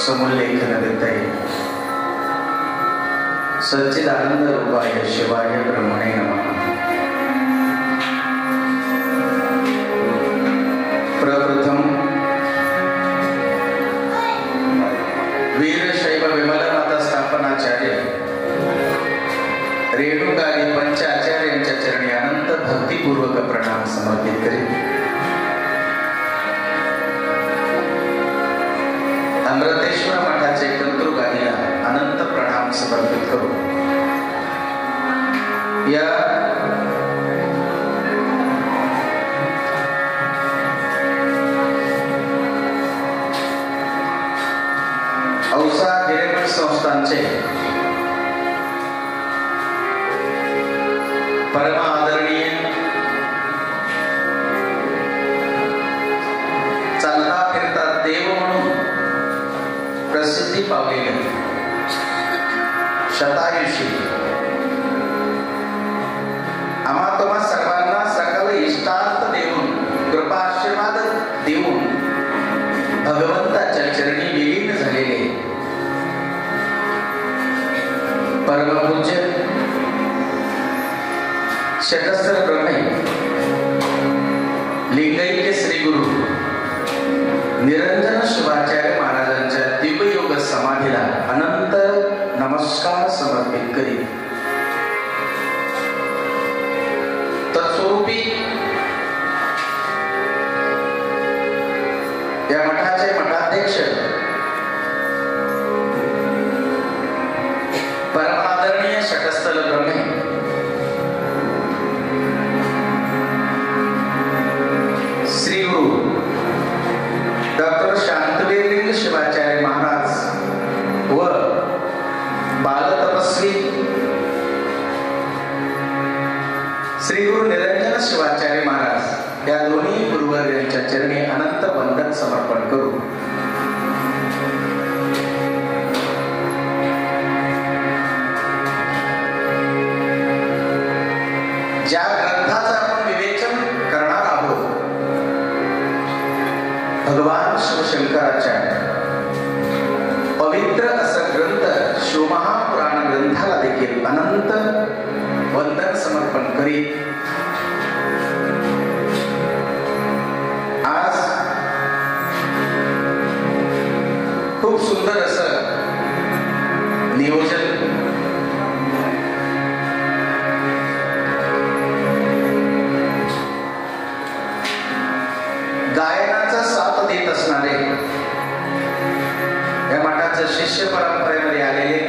समुल्लेखन देते सच्चिदानंद रूपाय शिवाय ब्रह्मणे नमः। प्रप्रथम वीरशैव विमल मत स्थापनाचार्य रेणुकादी पंचाचार्यांच्या चरणी अनंत भक्तिपूर्वक प्रणाम समर्पित करीत अमृतेश्वर मठाचे कर्तृगादीला अनंत प्रणाम समर्पित करू। या औसा हिरेमठ संस्थानचे परम आदरणीय चालता फिरता देव म्हणून प्रसिद्धी पावलेले शतायुषी आम्हा तुम्हा सर्वांना सकल इष्टार्थ देऊन कृपाशीर्वाद देऊन भगवंताच्या चरणी विलीन झालेले परमपूज्य शतस्त्र ब्रह्मे लिंगैक्य श्री गुरु निरंजन शिवाचार्य महाराजांच्या दिव्ययोग समाधीला अनंत नमस्कार समर्पित करी तत्स्वरूपी या मठाचे मठाध्यक्ष परमादरणीय शटस्थल ब्रह्मे श्री गुरु डॉक्टर शांतवीरलिंग शिवाचार्य महाराज व बालतपस्वी श्री गुरु निरंजन शिवाचार्य महाराज या दोन्ही गुरुवर्यांच्या चरणी अनंत वंदन समर्पण करू। ज्या ग्रंथाचं आपण विवेचन करणार आहोत भगवान शिवशंकराच्या पवित्र असं ग्रंथ शिवमहापुराण ग्रंथाला देखील अनंत वंदन समर्पण करीत आज खूप सुंदर असं नियोजन गायनाचा साथ देत असणारे या मठाचं शिष्य परंपरेमध्ये आलेले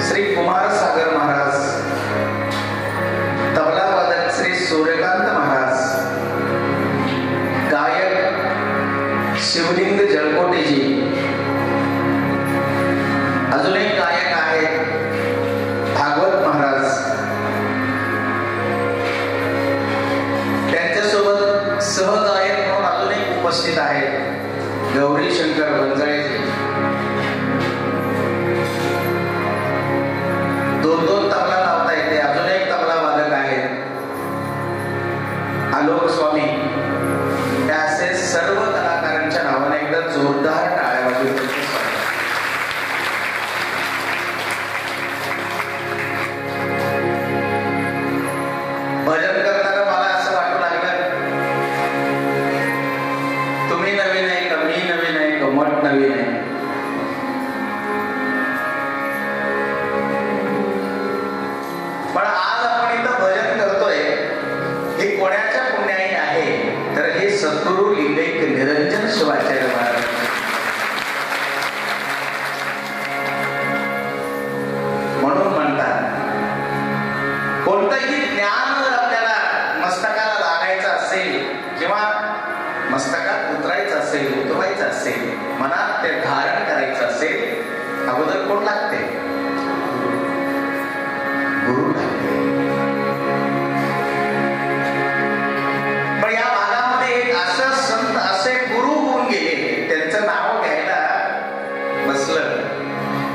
श्री कुमार सागर महाराज, तबला वादक श्री सूर्यकांत महाराज, गायक शिवलिंग जळकोटेजी, अजून एक गायक आहेत भागवत महाराज, त्यांच्यासोबत सहगायक म्हणून अजून एक उपस्थित आहेत गौरी शंकर वंजाळेजी, दोन तबला लावता येते, अजून एक तबला वादक आहेत आलोक स्वामी, हे असे सर्व कलाकारांच्या नावाने एकदा जोरदार टाळ्या वाजवून भजन करताना मला असं वाटू लागलं तुम्ही नवीन आहे का मी नवीन आहे का मठ नवीन आहे। पण आज आपण इथं भजन करतोय हे कोणाच्या पुण्याही आहे तर हे सद्गुरु लिंगैक्य निरंजन शिवाचार्य महाराज म्हणून म्हणतात कोणतंही ज्ञान आपल्याला मस्तकाला लागायचं असेल किंवा मस्तकात उतरायचं असेल उतरवायचं असेल मनात ते धारण करायचं असेल अगोदर कोण लागते गुरु लागते। पण या भागामध्ये एक असं संत असे गुरु होऊन गेले त्यांचं नाव घ्यायला बसलं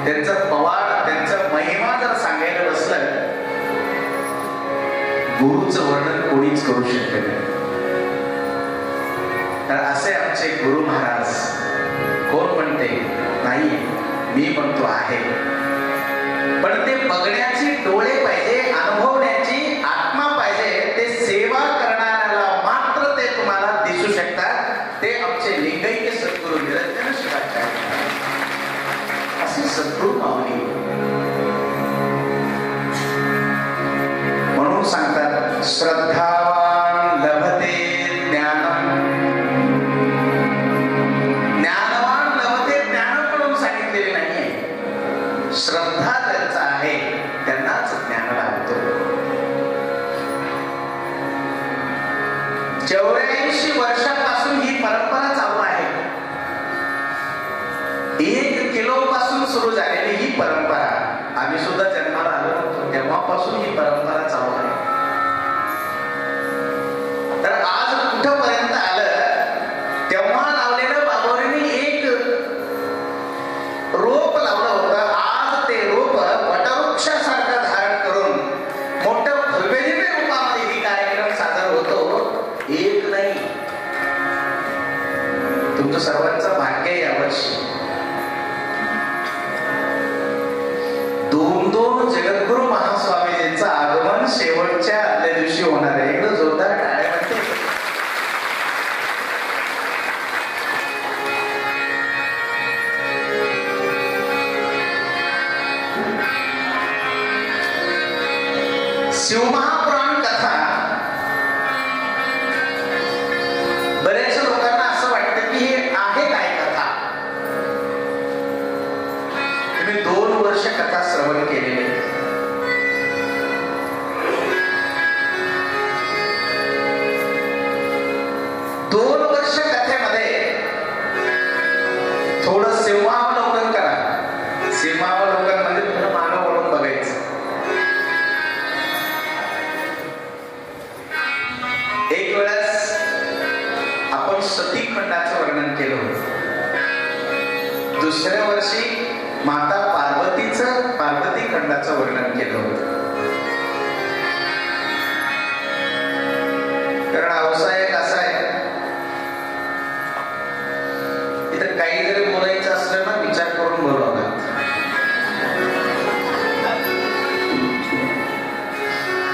त्यांचं पवाड त्यांचं महिमा जर सांगायला बसलं गुरुचं वर्णन कोणीच करू शकत नाही। तर असे आमचे गुरु महाराज. कोण म्हणते नाही, मी म्हणतो आहे. पण ते बघण्याची डोळे पाहिजे, अनुभवण्याची आत्मा पाहिजे. ते सेवा करणाऱ्याला मात्र ते तुम्हाला दिसू शकतात. ते आमचे लिंगैक्य सद्गुरू निरंजन शिवाचार्य असे सद्गुरू माऊली. म्हणून सांगतात श्रद्धावान लभते ज्ञानम. ज्ञानवान लभते ज्ञानम म्हणून सांगितलेले नाहीये. श्रद्धा ज्यांचा आहे त्यांनाच ज्ञान लाभतो. 84 वर्षापासून ही परंपरा चालू आहे. 1 किलो पासून सुरू झालेली ही परंपरा. आम्ही सुद्धा जन्माला आलो होतो तेव्हापासून ही परंपरा चालू आहे. तर आज कुठपर्यंत आलं, तेव्हा लावलेलं बाबोरीने एक रोप लावलं होतं. आज ते रोप वटवृक्षासारखं धारण करून मोठं भव्यदिव्य रूपामध्ये ही कार्यक्रम सादर होतो. एक नाही, तुमचं सर्वांचं भाग्य यावर्षी 2 जगद्गुरु महास्वामीजींचं आगमन शेवटच्या आदल्या दिवशी होणार आहे. एकदम जोरदार टाळ्या म्हणते. शिवमहापुराण कथा बऱ्याच लोकांना असं वाटतं की हे आहे काय कथा. तुम्ही 2 वर्ष कथा श्रवण केलेली. 2 वर्ष कथेमध्ये थोडं सिंहावलोकन करा. सिंहावलोकन म्हणजे तुम्हाला मानव म्हणून बघायचं. एक वेळेस आपण सतीखंडाचं वर्णन केलं होतं. दुसऱ्या वर्षी माता पार्वती खंडाचं वर्णन केलं होतं. कारण अवसा एक असा आहे, इथं काही जरी बोलायचं असलं ना विचार करून बोलावं लागतं.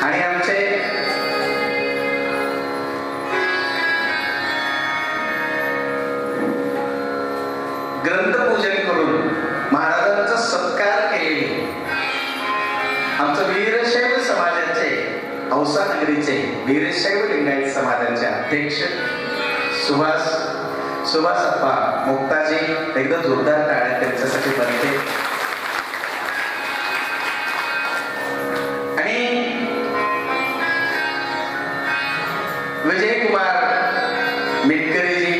आणि आमचे ग्रंथपूजन करून महाराजांचा सत्कार केलेले आमचं वीरशैव समाजाचे, औसा नगरीचे वीरशैव लिंगायत समाजाचे अध्यक्ष सुभाष अप्पा मुक्ताजी, एकदम जोरदार टाळ्या त्यांच्यासाठी बनते. आणि विजयकुमार मिटकरीजी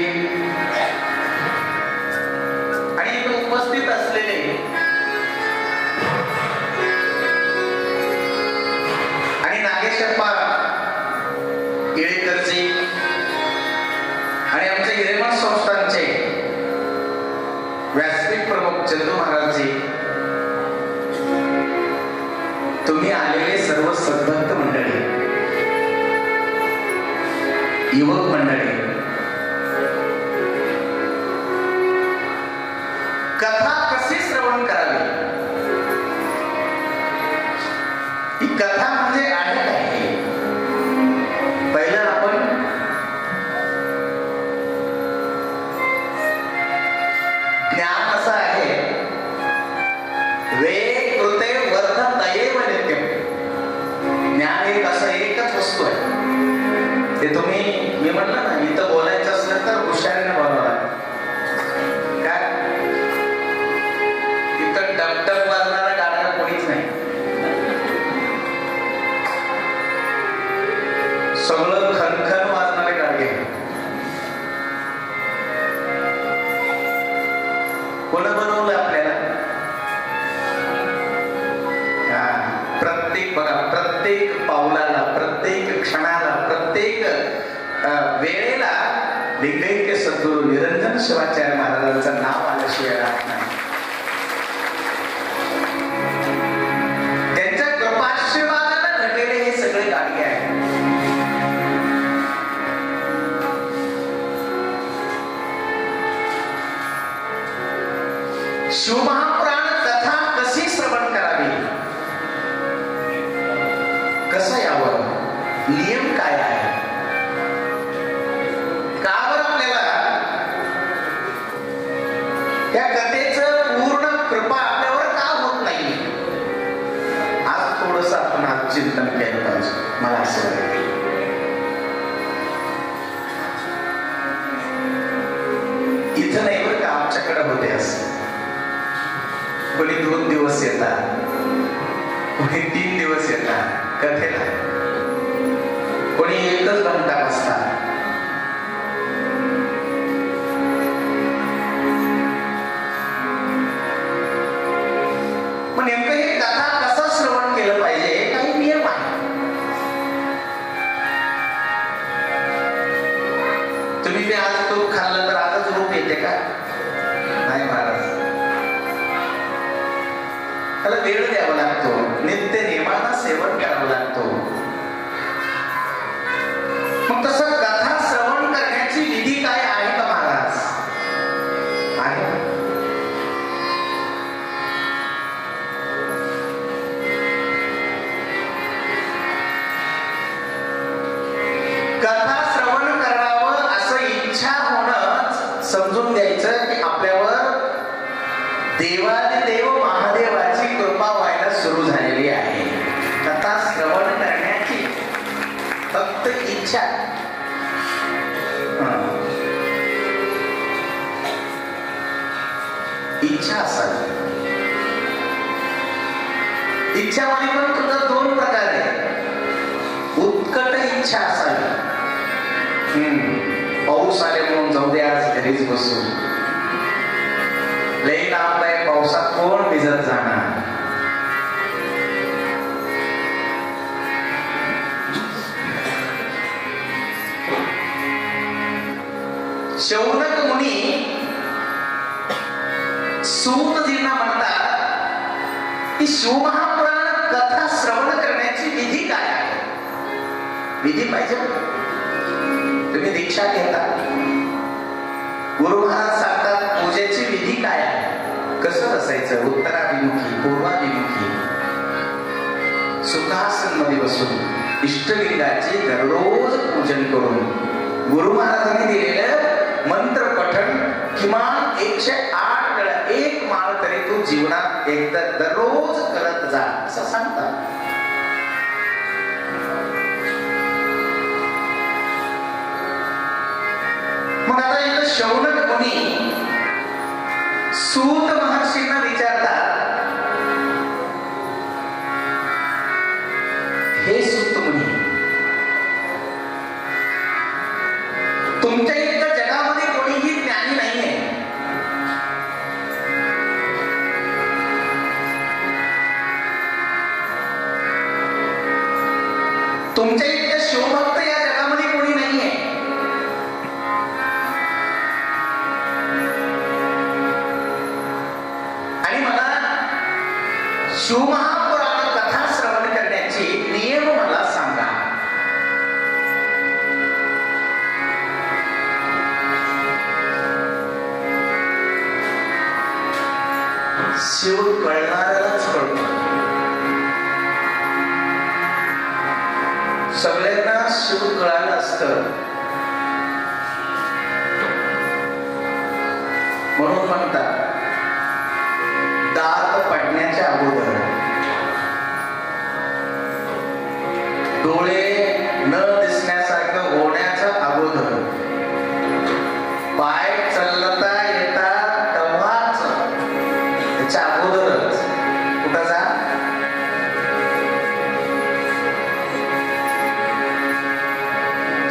आणि इथे उपस्थित असलेले आणि नागेशप्पा येळेकरजी आणि आमचे हिरेमठ संस्थानचे व्यासपीठ प्रमुख चंदू महाराजजी, तुम्ही आलेले सर्व सद्भक्त मंडळी, युवक मंडळी, कथा कशी श्रवण करावी, ही कथा म्हणजे आहे काय. पहिलं आपण ज्ञान असं आहे, वे कृते वर्ध तयेव नित्यम. ज्ञान एक असं एकच वस्तू आहे. ते तुम्ही मी म्हटलं ना, इथं बोलायचं असलं तर हुशारीने बोलावं. काय इथं डबडब वाजणारा गाणारा कोणीच नाही. सगळं खनखन वाजणारे गाडगे. कोण बनवलं आपल्याला? प्रत्येक बघा, प्रत्येक पावलाला, प्रत्येक क्षणाला, प्रत्येक वेळेला लिंगैक्य सद्गुरू निरंजन शिवाचार्य महाराजांचं नाव आल्याशिवाय राहत नाही. त्यांच्या कृपाशीर्वादाला घडलेले हे सगळे गाडगे आहेत. शिवमहापुराण कथा कशी श्रवण करावी, कसं यावं, नियम काय आहे, का बरं आपल्याला त्या कथेचं पूर्ण कृपा आपल्यावर का होत नाही, आज थोडंसं आपण आज चिंतन केलं पाहिजे. मला असं वाटतं इथं नाही बरं का, आमच्याकडे होते असं. कोणी 2 दिवस येतात, कोणी 3 दिवस येतात कथेला, कोणी 1 घंटा बसतात. पण नेमकं हे कथा कसं श्रवण केलं पाहिजे, काही नियम आहे. तुम्ही ते आज तूप खाल्लं तर आजच रूप येते का? नाही महाराज, त्याला वेळ द्यावा लागतो, नित्य नियमानं सेवन करावं लागतो. मग तसं कथा श्रवण करण्याची विधी काय आहे का महाराज? आहे. कथा श्रवण करावं असं इच्छा होणं समजून घ्यायचं की आपल्यावर देवादिदेव महादेवाची कृपा व्हायला सुरू झालेली आहे. कथा श्रवण करण्याची फक्त इच्छा, इच्छा असावी. इच्छामध्ये पण तुझा 2 प्रकार आहे. उत्कट इच्छा असावी, पाऊस आले म्हणून जाऊ दे आज घरीच बसू, लई लांब आहे, पावसात कोण भिजत जाणार. शौनक मुनी सूतजींना म्हणतात की शिवमहापुराण कथा श्रवण करण्याची विधी काय आहे. विधी पाहिजे. तुम्ही दीक्षा घेता, गुरु महाराज सांगतात पूजेची विधी काय आहे, कसं बसायचं, उत्तराभिमुखी, पूर्वाभिमुखी, सुखासन मध्ये बसून इष्टलिंगाचे दररोज पूजन करून गुरु महाराजांनी दिलेलं मंत्र पठण किमान 108 वेळा, 1 माळ तरी तू जीवनात एकदा दररोज करत जा असं सांगतात. मग आता इथं शौनक मुनी सूत महर्षींना विचारतात, हे सूत मुनी, तुमच्या इतकं जगामध्ये कोणीही ज्ञानी नाहीये. तुमच्या इतकं शिवभक्त या जगामध्ये कोणी नाहीये. आणि मला शिवमहापुराण कथा श्रवण करण्याची नियम मला सांगा. शिव कळणारच कळतो. सगळ्यांना शिव कळालं असतं म्हणून म्हणतात दात पडण्याच्या अगोदर, डोळे न दिसण्यासारखं होण्याच्या अगोदर, पाय चालता येतात तेव्हाच, त्याच्या अगोदरच कुठं जा.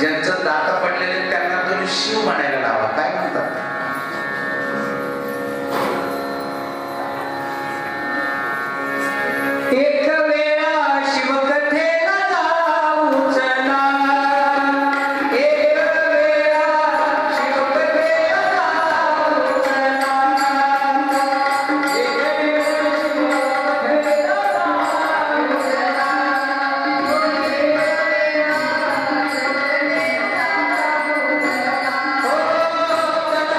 ज्यांचं दात पडलेले त्यांना तुम्ही शिव म्हणायला लावा. काय म्हणतात? एक वेळा शिवकथेला जाऊ चला, एक वेळा शिवकथेला जाऊ चला, एक वेळा शिवकथेला जाऊ चला. हो चला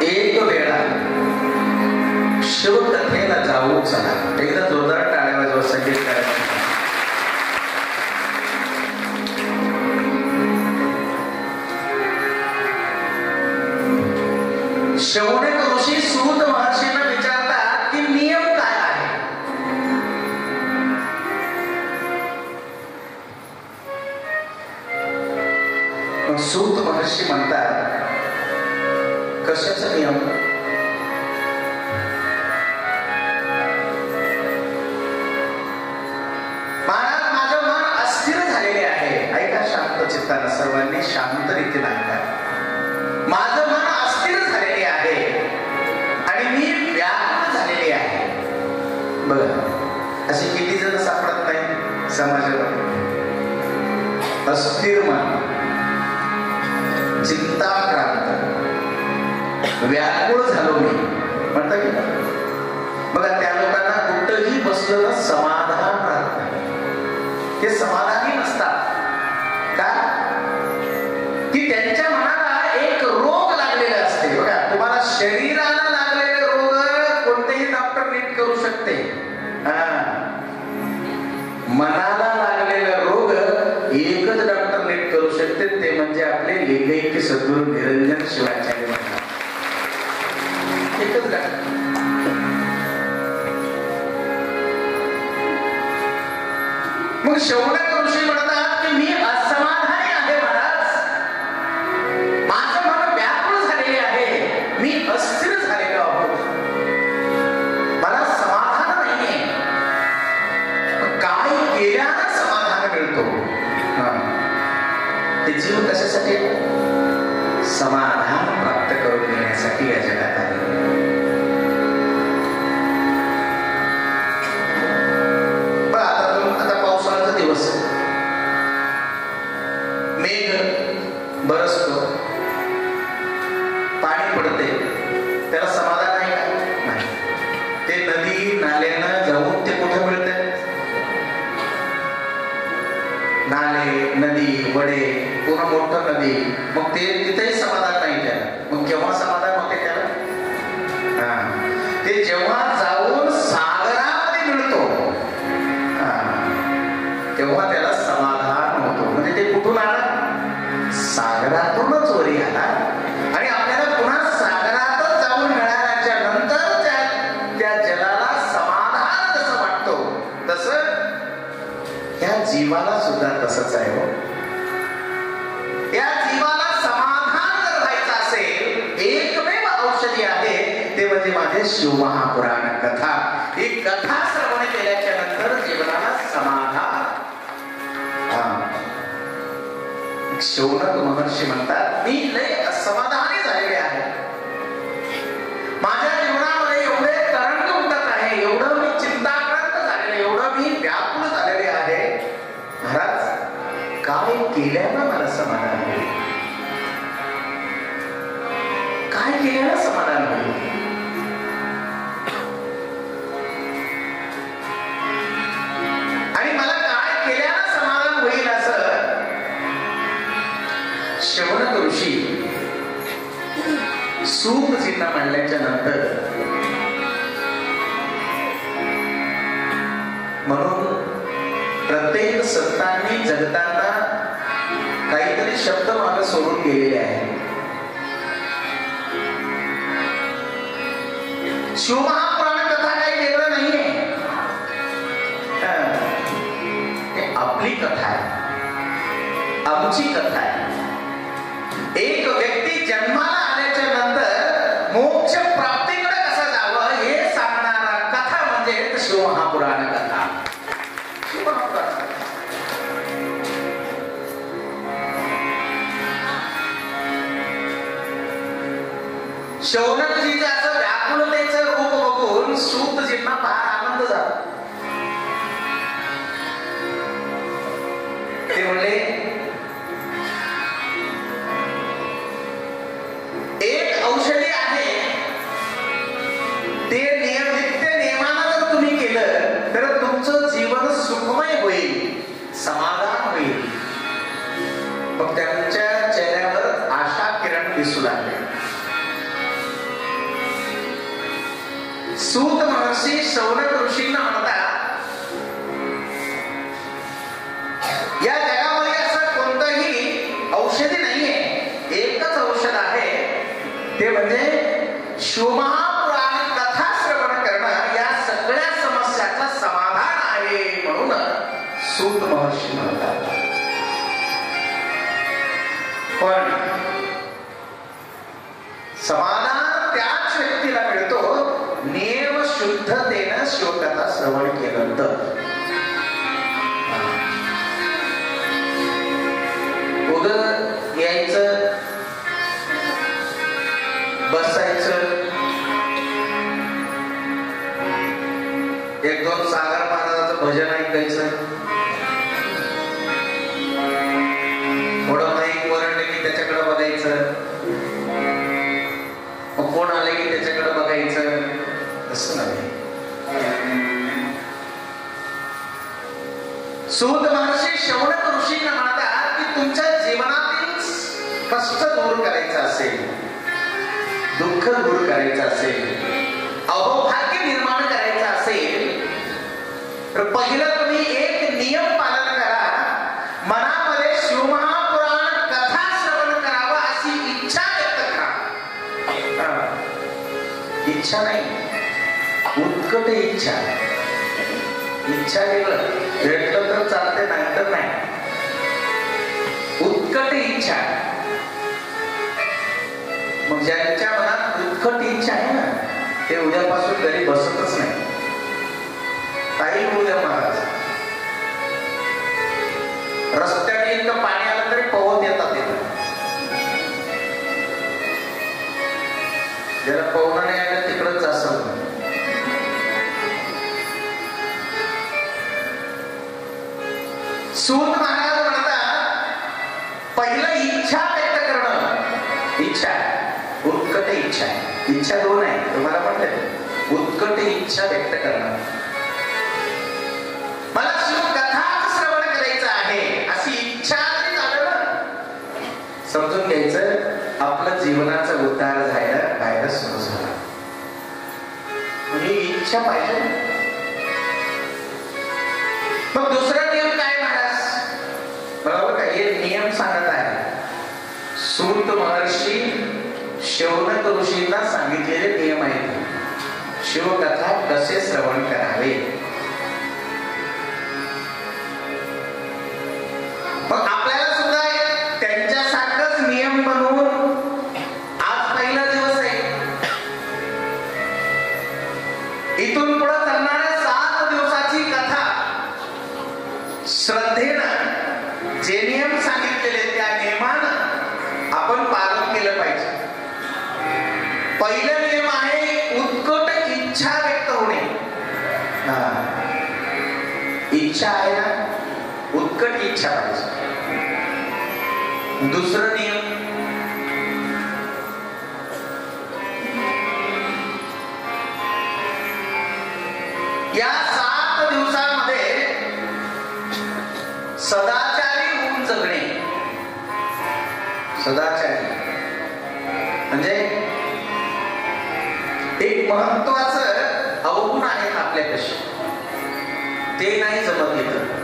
एक वेळा शिवकथेला जाऊ चला. एकदा जोरदार टाळ्या वाजवा संगीत करायचं. शौनक ऋषी सूत महर्षींना विचारतात की नियम काय आहे. सूत महर्षी म्हणतात कशाचा नियम. महाराज माझं मन अस्थिर झालेले आहे. ऐका शांत चित्तानं सर्वांनी शांत रीतीने ऐका. माझं मन अस्थिर झालेले आहे आणि मी व्याकुळ झालेले आहे. बघा असे किती जण सापडत नाही समाजात. अस्थिर मन, चिंताक्रांत, व्याकुळ झालो मी म्हणता की. बघा त्या लोकांना कुठंही बसलं ना समाधान राहत नाही. ते समाधानी नसतात. का की त्यांच्या मनाला एक रोग लागलेला असते. बघा तुम्हाला शरीराला लागलेले रोग कोणतेही डॉक्टर नीट करू शकते. मनाला लागलेला रोग एकच डॉक्टर नीट करू शकते, ते म्हणजे आपले लिंगैक्य सद्गुरू निरंजन शिवाचार्य महाराज. एकच डॉक्टर. मग शौनक ऋषी म्हणतात की मी असमाधानी आहे महाराज. माझं मन व्याकुळ झालेले आहे. मी अस्थिर झालेलो आहोत. मला समाधान नाहीये. काय केल्यानं समाधान मिळतो. ते जीव कशासाठी. समाधान प्राप्त करून घेण्यासाठी या जगात आले. आता पावसाळ्याचा दिवस, मेघ बरसतो, पाणी पडते, त्याला समाधान आहे का. नाही. ते नदी नाल्यानं जाऊन ते कुठे मिळते. नाले, नदी, वडे, पूर्ण मोठं नदी. मग ते तिथेही समाधान नाही त्याला. मग केव्हा समाधान होते त्याला. ते जेव्हा जाऊन सागरामध्ये मिळतो तेव्हा त्याला समाधान होतो. म्हणजे ते कुठून आला. सागरातूनच वरी आला. आणि आपल्याला पुन्हा सागरातच जाऊन मिळाल्याच्या नंतर त्या जलाला समाधान जसं वाटतो तसं या जीवाला सुद्धा तसंच आहे. हो या जीवाला समाधान जर व्हायचं असेल, एकमेव औषधी आहे ते म्हणजे माझे शिवमहापुराण कथा. ही कथा श्रवण केल्याच्या नंतर जीवनाला समाधान. शौनक महर्षी म्हणतात मी लय असमाधानी झालेले आहे. माझ्या जीवनामध्ये एवढे तरंग उठत आहे, एवढं मी चिंताक्रांत झालेले, एवढं मी व्याकुळ झालेले आहे. महाराज काय केल्यानं मला समाधान होईल. काय केल्यानं समाधान होईल. आणि मला काय केल्यानं समाधान होईल असं शौनक ऋषी सूतजींना म्हणल्याच्या नंतर, म्हणून प्रत्येक संतांनी जगताना काहीतरी शब्द मागे सोडून गेलेले आहे. शिवमहापुराण कथा काही वेगळं नाहीये. आपली कथा आहे, आमची कथा आहे. एक व्यक्ती जन्माला आल्याच्या नंतर मोक्ष प्राप्तीकडे कसं जावं हे सांगणारा कथा म्हणजे शिवमहापुराण कथा. शौनकजीचं असं व्याकुलतेचं रूप बघून सूतजींना फार आनंद झाला. ते म्हणले एक औषधी आहे, ते नित्य नियमानं जर तुम्ही केलं तर तुमचं जीवन सुखमय होईल, समाधान होईल. मग त्यांच्या चेहऱ्यावर आशा किरण दिसू लागले. सूत महर्षी शौनक ऋषींना म्हणतात, या जगामध्ये असं कोणतंही औषधी नाहीये, एकच औषध आहे, ते म्हणजे शिवमहापुराण कथा श्रवण करणं. या सगळ्या समस्याचं समाधान आहे म्हणून सूत महर्षी म्हणतात. पण समाधान त्याच व्यक्तीला मिळतो नियम शुद्धतेनं शिवकथा श्रवण केलं तर. उदर यायचं, बसायचं, एक दोन सागर महाराजाचं भजन ऐकायचं, थोडं माईक वरडले की त्याच्याकडे बघायचं, कोण आले की त्याच्याकडे बघायचं, असं नाही. सूत महर्षी शौनक ऋषींना म्हणतात की तुमच्या जीवनातील कष्ट दूर करायचं असेल, दुःख दूर करायचं असेल, अहोभाग्य निर्माण करायचं असेल तर पहिलं तुम्ही एक नियम पालन करा. मनामध्ये शिवमहापुराण कथा श्रवण करावं अशी इच्छा व्यक्त करा. इच्छा नाही, उत्कट इच्छा. इच्छा वेगळं, भेटलं तर चालते, नाही तर नाही. उत्कट इच्छा. मग ज्यांच्या मनात उत्कट इच्छा आहे ना, ते उद्यापासून घरी बसतच नाही. काही उद्या महाराज रस्त्याने इतकं पाणी आलं तरी पोहत येतात. ज्याला पोहणं नाही आलं तिकडच असं. सूत महाराज म्हणतात पहिलं इच्छा व्यक्त करणं. इच्छा, उत्कट इच्छा. इच्छा दोन आहे तुम्हाला म्हटलं. उत्कट इच्छा व्यक्त करणं, मला शिवकथा श्रवण करायचं आहे अशी इच्छा जरी झालं ना, समजून घ्यायचं आपलं जीवनाचा उद्धार व्हायला सुरू झाला. म्हणजे इच्छा पाहिजे. मग दुसरा नियम काय महाराज? बरोबर का? हे नियम सांगत आहे सूत महर्षी शौनक ऋषींना सांगितलेले नियम आहेत. शिवकथा कसे श्रवण करावे. मग आपल्याला सुद्धा त्यांच्यासारखंच नियम बनवून, आज पहिला दिवस आहे, इथून पुढे चालणाऱ्या 7 दिवसाची कथा श्रद्धेनं जे नियम सांगितलेले त्या नियमानं आपण पालन केलं पाहिजे. पहिला नियम आहे उत्कट इच्छा व्यक्त होणे. इच्छा आहे ना, उत्कट इच्छा पाहिजे. दुसरा नियम, या 7 दिवसांमध्ये सदाचारी होऊन जगणे. सदाचारी म्हणजे एक महत्वाचं अवगुण आहे आपल्यापाशी, ते नाही जमत येत.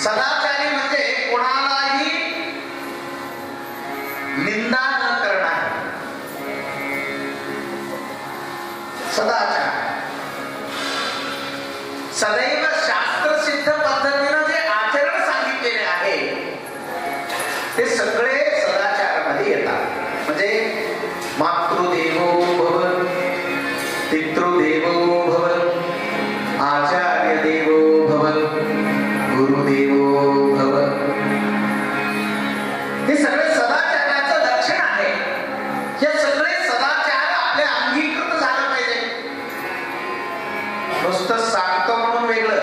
सदाचारी म्हणजे कोणालाही निंदा न करणार. सदाचार सदैव शास्त्रसिद्ध पद्धतीनं जे आचरण सांगितलेले आहे ते सगळे सदाचारामध्ये येतात. म्हणजे मातृदेवो भव, पितृदेवो भव, आचार्य देवो भव, गुरुदेवो भव. हे सगळे सदाचाराचं लक्षण आहे. हे सगळे सदाचार आपल्या अंगीकृत झालं पाहिजे. नुसतं सांगतो म्हणून वेगळं,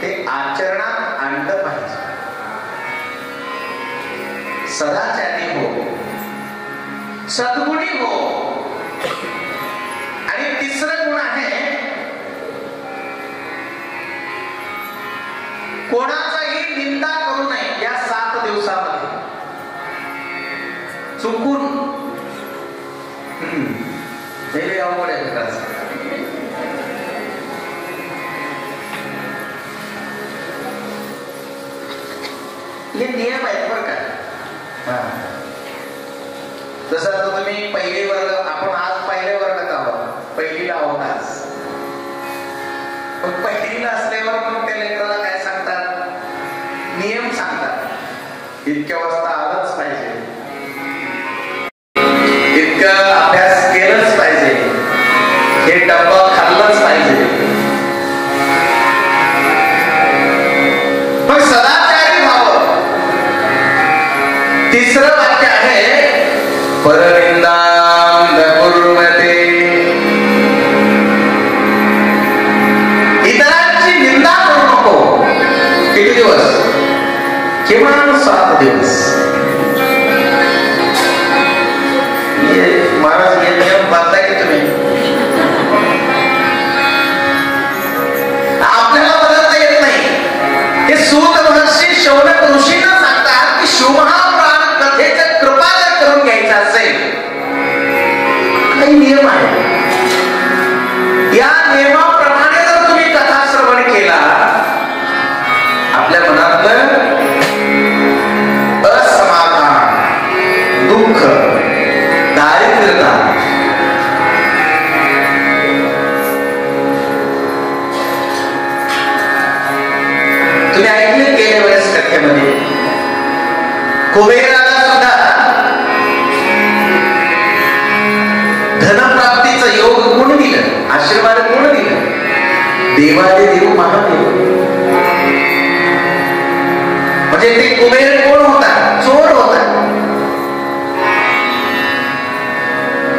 ते आचरणात आणलं पाहिजे. सदाचारी हो, सद्गुणी हो. आणि तिसरं गुण आहे कोणाचाही निंदा करू नये या 7 दिवसामध्ये. चुकून हे अवघड आहे खरंच. हे नियम आहेत बरं का. जसं आता तुम्ही पहिली वर्ग, आपण आज पहिल्या वर्गात आहोत, पहिलीला आहोत आज. पण पहिलीला असल्यावर पण त्या लेकराला काय सांगतात, नियम सांगतात. इतक्या वाजता आलंच पाहिजे, इतका अभ्यास केलंच पाहिजे, हे डब्बा खाल्लंच पाहिजे. पण सदाचारी व्हावं. तिसरं वाक्य आहे परनिंदां न कुर्वते. इतरांची निंदा करू नको. किती दिवस? किमान 7 दिवस. महाराज हे नियम बांधताय की तुम्ही? आपल्याला बदलता येत नाही. हे सूत महर्षी शौनक ऋषींना सांगतात की शिवमहापुराण कथेचं कृपा जर करून घ्यायचं असेल, काही नियम आहे. या नियमाप्रमाणे जर तुम्ही कथा श्रवण केला, आपल्या मनातलं असमाधान, दुःख, दारिद्र्यता, तुम्ही ऐकले गेल्या वेळेस कथेमध्ये कुबेराला सुद्धा धनप्राप्तीचं योग कोण दिलं, आशीर्वाद कोण दिलं? देवादे देव महादेव. म्हणजे ते कुबेर कोण होता? चोर होता.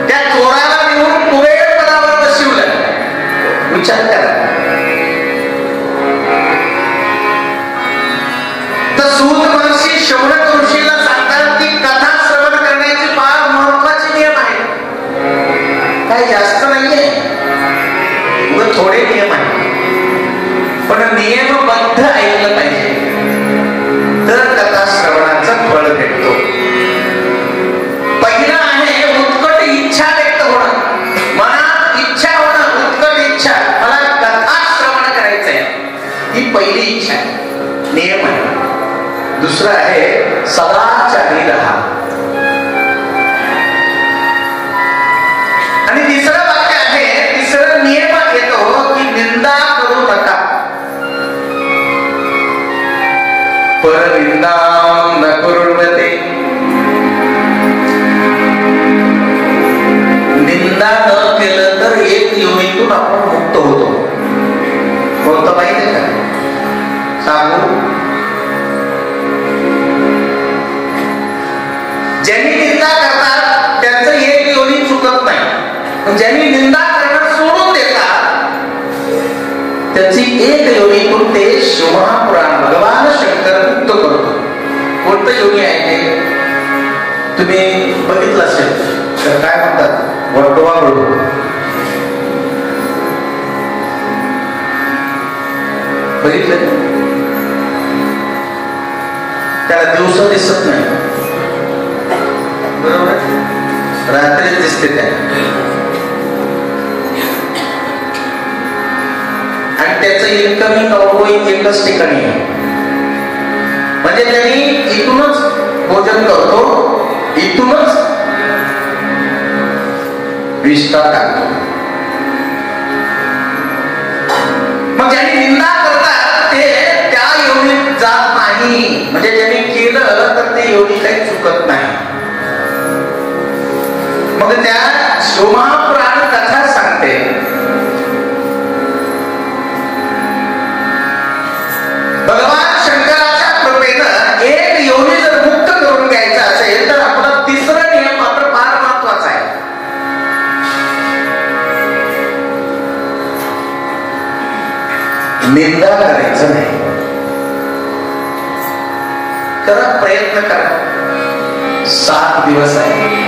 त्या चोराला नेऊन कुबेर पदावर बसवलं. विचार करा. तर सूत महर्षी शौनक ऋषीला सांगतात की कथा श्रवण करण्याची फार महत्वाचे नियम आहे. काही जास्त नाहीये, थोडे नियम आहेत, पण नियमबद्ध ऐकलं पाहिजे, तर कथा श्रवणाचं फळ भेटतो. पहिलं आहे उत्कट इच्छा व्यक्त होणं. मनात इच्छा होणं, उत्कट इच्छा, मला कथा श्रवण करायचंय, ही पहिली इच्छा आहे, नियम आहे. दुसरं आहे सदाचारी राहा. आणि तिसरं वाक्य आहे, तिसरं नियम येतो की निंदा करू नका. परनिंदां न कुर्वते. निंदा न केलं तर एक योनीतून आपण मुक्त होतो. कोणतं माहिती आहे का? सांगू. ज्यांनी निंदा करतात त्यांचं एक योनी चुकत नाही. ज्यांनी निंदा करणं सोडून देतात त्याची एक योनीतून ते शिवमहापुराण भगवान शंकर मुक्त करतो. कोणतं योनी आहे ते तुम्ही बघितलं असेल तर काय म्हणतात? वटवा बळू. बघितलं? त्याला दिवस दिसत नाही, बरोबर, रात्री दिसते त्या. आणि त्याचं इन्कमिंग आउटगोईंग एकच ठिकाणी आहे. म्हणजे त्यांनी इथूनच भोजन करतो, इथूनच विष्ठा टाकतो. मग ज्यांनी निंदा करतात ते त्या योनीत जात नाही. म्हणजे ज्यांनी केलं तर ते योनी काही चुकत नाही. मग त्या शिवमहापुराण कथा सांगते भगवान शंकराच्या कृपेनं एक योनी जर मुक्त करून घ्यायचा असेल तर आपला तिसरा नियम मात्र फार महत्वाचा आहे. निंदा करायचं नाही. करा, प्रयत्न करा. 7 दिवस आहे.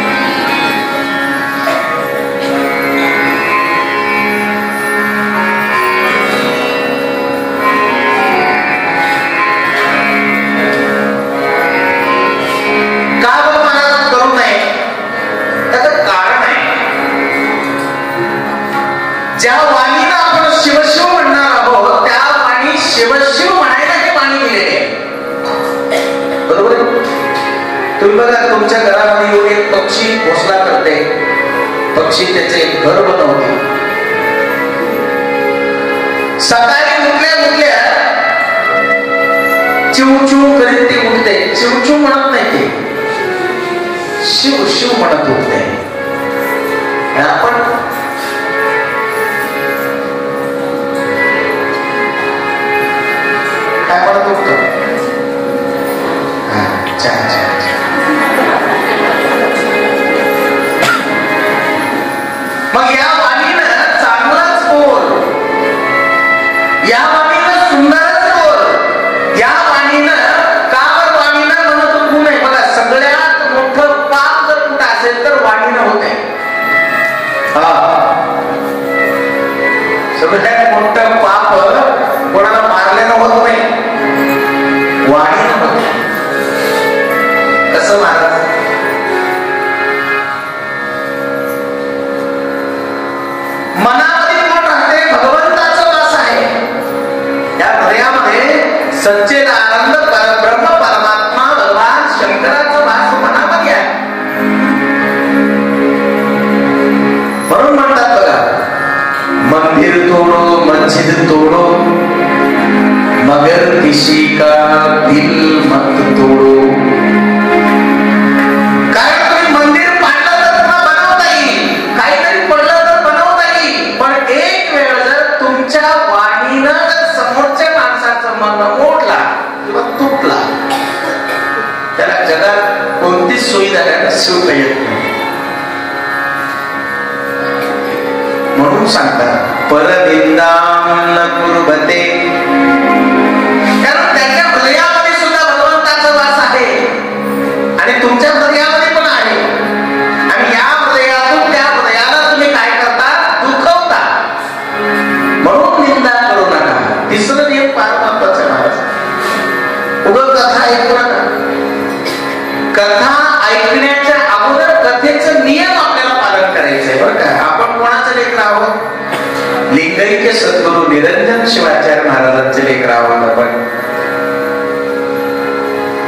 तुम्ही बघा तुमच्या घरामध्ये येऊन एक पक्षी घोषणा करते, पक्षी त्याचे एक घर बनवते. सकाळी उठल्या चिवचिव करीत ते उठते. चिवचिव म्हणत नाही, ते शिव शिव म्हणत उठते. आपण काय म्हणत उठतो? मग या वाणीनं चांगलाच बोल, या वाणीनं सुंदरच बोल, या वाणीनं कावर वाणीनं म्हणत होऊ नये. बघा सगळ्यात मोठं पाप जर कुठं असेल तर वाणीनं होते. सगळ्यात मोठं पाप कोणाला मारल्यानं होत नाही, वाणीनं होते. कसं महाराज? मनामध्ये कोण राहते? भगवंताचा वास आहे. या हृदयामध्ये सच्चिदानंद परब्रह्म परमात्मा भगवान शंकराचा वास मनामध्ये आहे. म्हणून म्हणतात बघा, मंदिर तोडो मस्जिद तोडो मगर किसी का दिल मत तोडो. कारण तुम्ही मंदिर पाडलं तर पुन्हा बनवता येईल, काहीतरी पडलं तर बनवता येईल, पण एक वेळ जर तुमच्या वाणीनं जर समोरच्या माणसाचं मन मोडला किंवा तुटला, त्याला जगात कोणतीच सुविधा शिवता येत नाही. म्हणून सांगतात परनिंदा न कुर्वते, कारण त्याच्या हृदयामध्ये सुद्धा भगवंताचा वास आहे आणि तुमच्या हृदयामध्ये पण आहे. आणि या हृदयातून त्या हृदयाला तुम्ही काय करता? दुखवता. म्हणून निंदा करू नका. तिसरं नियम फार महत्वाचं आहे महाराज. उगाच कथा ऐकू नका. कथा ऐकण्याच्या अगोदर कथेचं नियम आपल्याला पालन करायचंय बरं का. आपण कोणाचं लेकर आहोत? लिंगैक्य सद्गुरू निरंजन शिवाचार्य महाराजांचे लेकर आहोत आपण.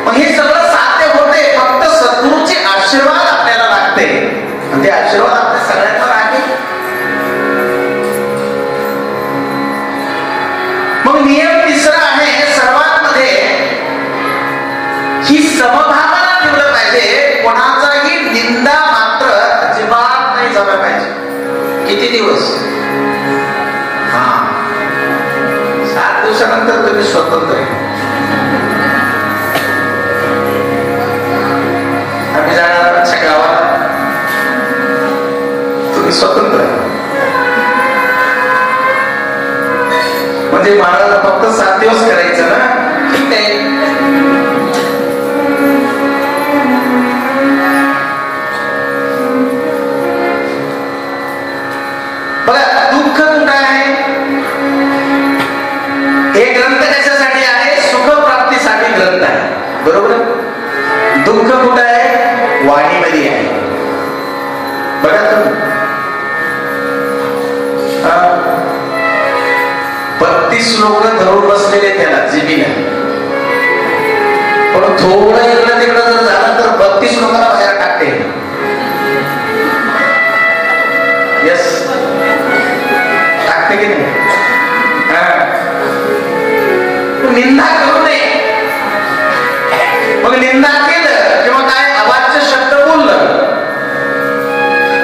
मग हे सगळं साध्य होते फक्त सद्गुरूचे आशीर्वाद आपल्याला लागते, आणि ते आशीर्वाद आपल्या सगळ्यांवर आहे. मग नियम तिसरा आहे, सर्वात मध्ये ही समभावना ठेवलं पाहिजे. कोणाचाही निंदा मात्र अजिबात नाही झाला पाहिजे. किती दिवस? 7 दिवसानंतर तुम्ही स्वतंत्र आहे. आम्ही जाणार आमच्या गावाला, तुम्ही स्वतंत्र आहे. म्हणजे महाराज फक्त 7 दिवस करायचं ना, ठीक आहे. बघा दुःख कुठं आहे? हे ग्रंथ कशासाठी आहे? सुखप्राप्तीसाठी ग्रंथ आहे, बरोबर. दुःख कुठं आहे? वाणीमध्ये आहे. बघा तुम्ही 32 लोक धरून बसलेले त्याला जिबीला, पण थोडं इकडं तिकडं जर झालं तर 32 लोकांना बाहेर टाकते. यस, टाकते की नाही? निंदा करू नये. मग निंदा केलं किंवा काय अवाच्य शब्द बोललं,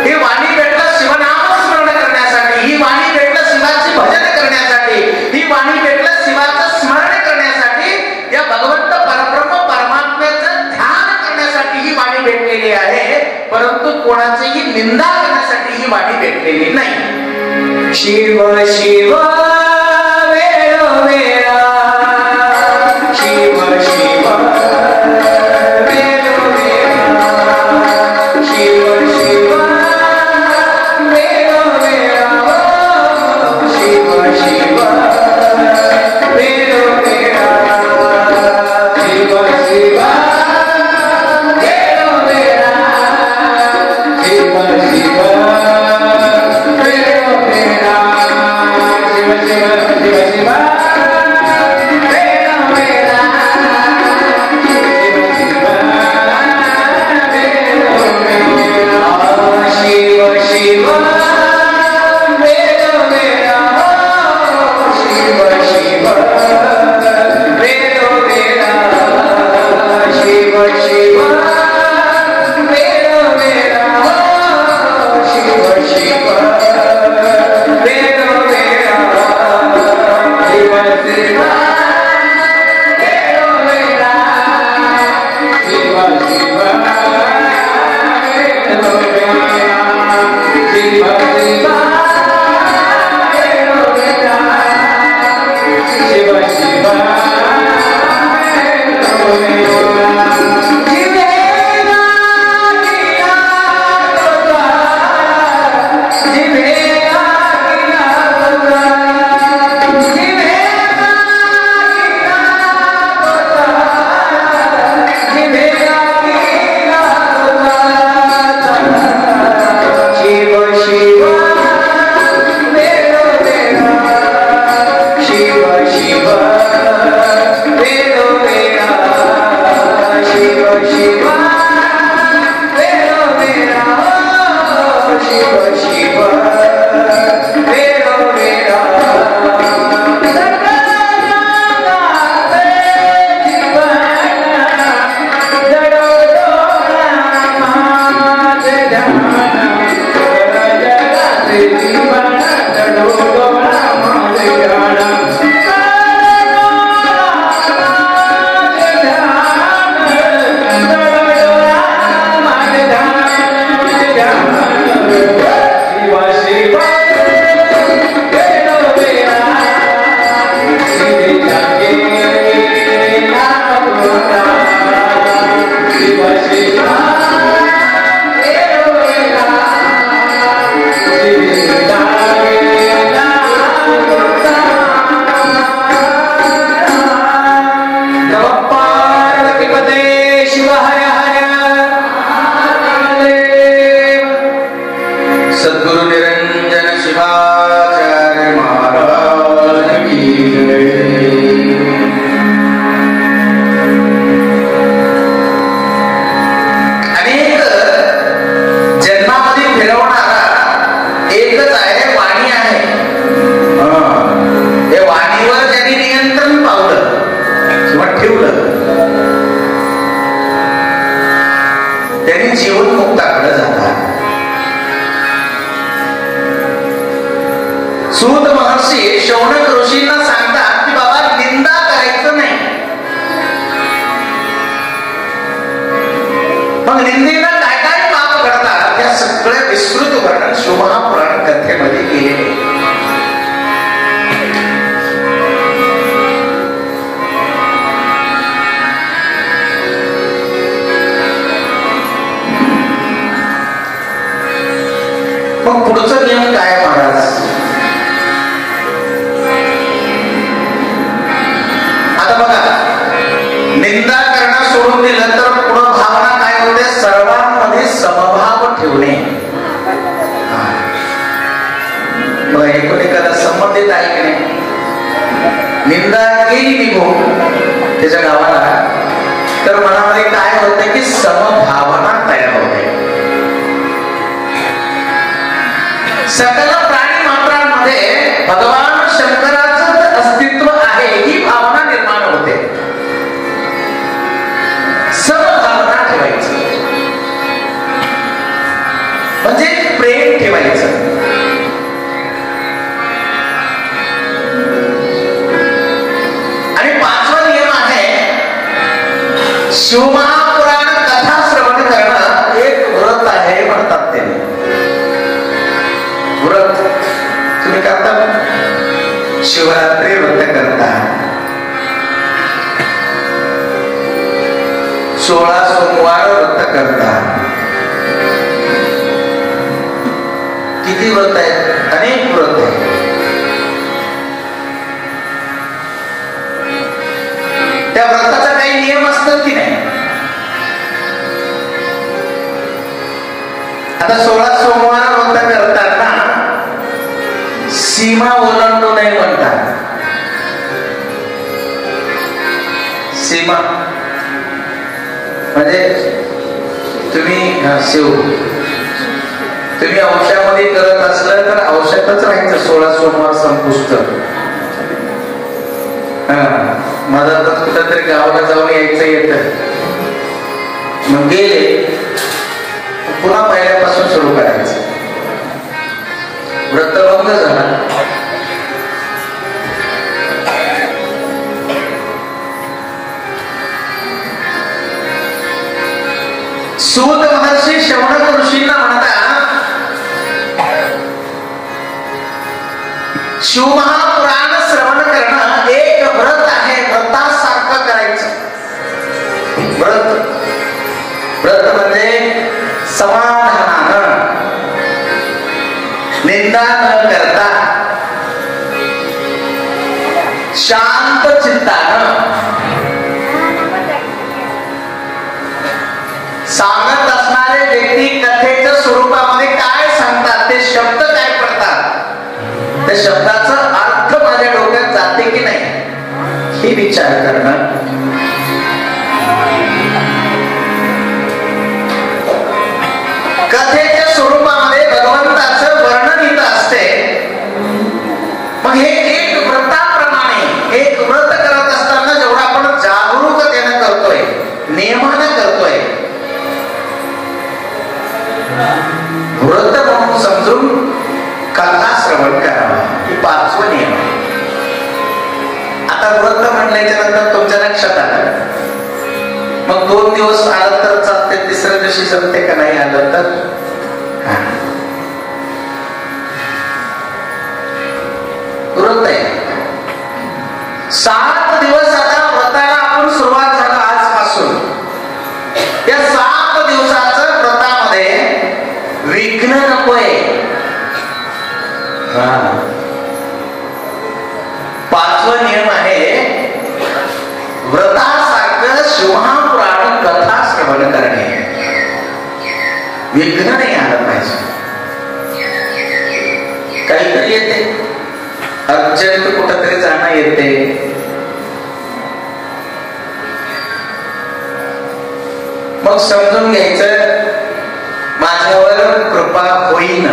ही वाणी भेटलं शिवनाम स्मरण करण्यासाठी, ही वाणी भेटलं शिवाचे भजन करण्यासाठी, ही वाणी भेटलं शिवाचं स्मरण करण्यासाठी, या भगवंत परब्रह्म परमात्म्याचं ध्यान करण्यासाठी ही वाणी भेटलेली आहे. परंतु कोणाचीही निंदा करण्यासाठी ही वाणी भेटलेली नाही. शिव शिव वेळोवेळा, शिव शिव वेळोवेळा, शिव शिव वेळोवेळा, शिव शिव वेळोवेळा, शिव शिव वेळोवेळा, शिव शिव वेळोवेळा, शिव शिव शिव शिव आता बघा, निंदा करणं सोडून दिलं तर पुढं भावना काय होते? सर्वांमध्ये समभाव ठेवणे. बघा, एकूण एखादा संबंधित आहे की नाही, निंदा केली निघून त्याच्या गावाला, तर मनामध्ये काय होतं की समभावना तयार होते. सकल प्राणी मात्रांमध्ये भगवान शंकराचं अस्तित्व आहे ही भावना निर्माण होते. समभावना ठेवायचं म्हणजे प्रेम ठेवायचं. आणि पाचवा नियम आहे, शिवमहापुराण कथा श्रवण करणं एक व्रत आहे म्हणतात. ते व्रत तुम्ही करता, शिवरात्री व्रत करता, 16 सोमवार व्रत करता. किती व्रत आहेत? अनेक व्रत आहेत. त्या व्रताचा काही नियम असतात की नाही? आता 16 सोमवार व्रत करताना सीमा ओलांडू नये म्हणतात. सीमा म्हणजे तुम्ही औषधामध्ये करत असलं तर औषधच राहायचं 16 सोमवार संपुष्ट. मधातच कुठेतरी गावाला जाऊन यायचं येतं, मग गेले पुन्हा पहिल्यापासून सुरू करायचं. व्रत भंग झाला. सूत महर्षी शौनक ऋषींना म्हणतात, शिवमहापुराण श्रवण करणं एक व्रत आहे. व्रतासारखं करायचं. व्रत म्हणजे समाधानानं, निंदा न करता, शांत चित्तानं सांगत असणारे व्यक्ती कथेच्या स्वरूपामध्ये काय सांगतात, ते शब्द काय पडतात, त्या शब्दाचा अर्थ माझ्या डोक्यात जाते की नाही हे विचार करणं. कथेच्या स्वरूपामध्ये भगवंताचं वर्णन इथं असते. मग हे एक व्रताप्रमाणे, एक व्रत करत असताना जेवढं आपण जागरूकतेनं करतोय, नियमानं करतोय, व्रत म्हणून समजून कथा श्रवण करावा. ही 5वा नियम आहे. आता व्रत म्हणल्याच्या नंतर तुमच्या लक्षात आलं, मग 2 दिवस आलं तर चालते, तिसऱ्या दिवशी जमते का नाही आलं तर? व्रत आहे 7 दिवस. आता व्रताला आपण सुरुवात झाला आजपासून. या 7 दिवसाचं व्रतामध्ये विघ्न नकोय. 5वा नियम आहे, व्रतासारखं शिवमहापुराण कथा श्रवण करणे. विघ्न नाही आलं पाहिजे. काहीतरी येते, अर्जंट कुठंतरी जाणं येते, मग समजून घ्यायचं माझ्यावर कृपा होईन.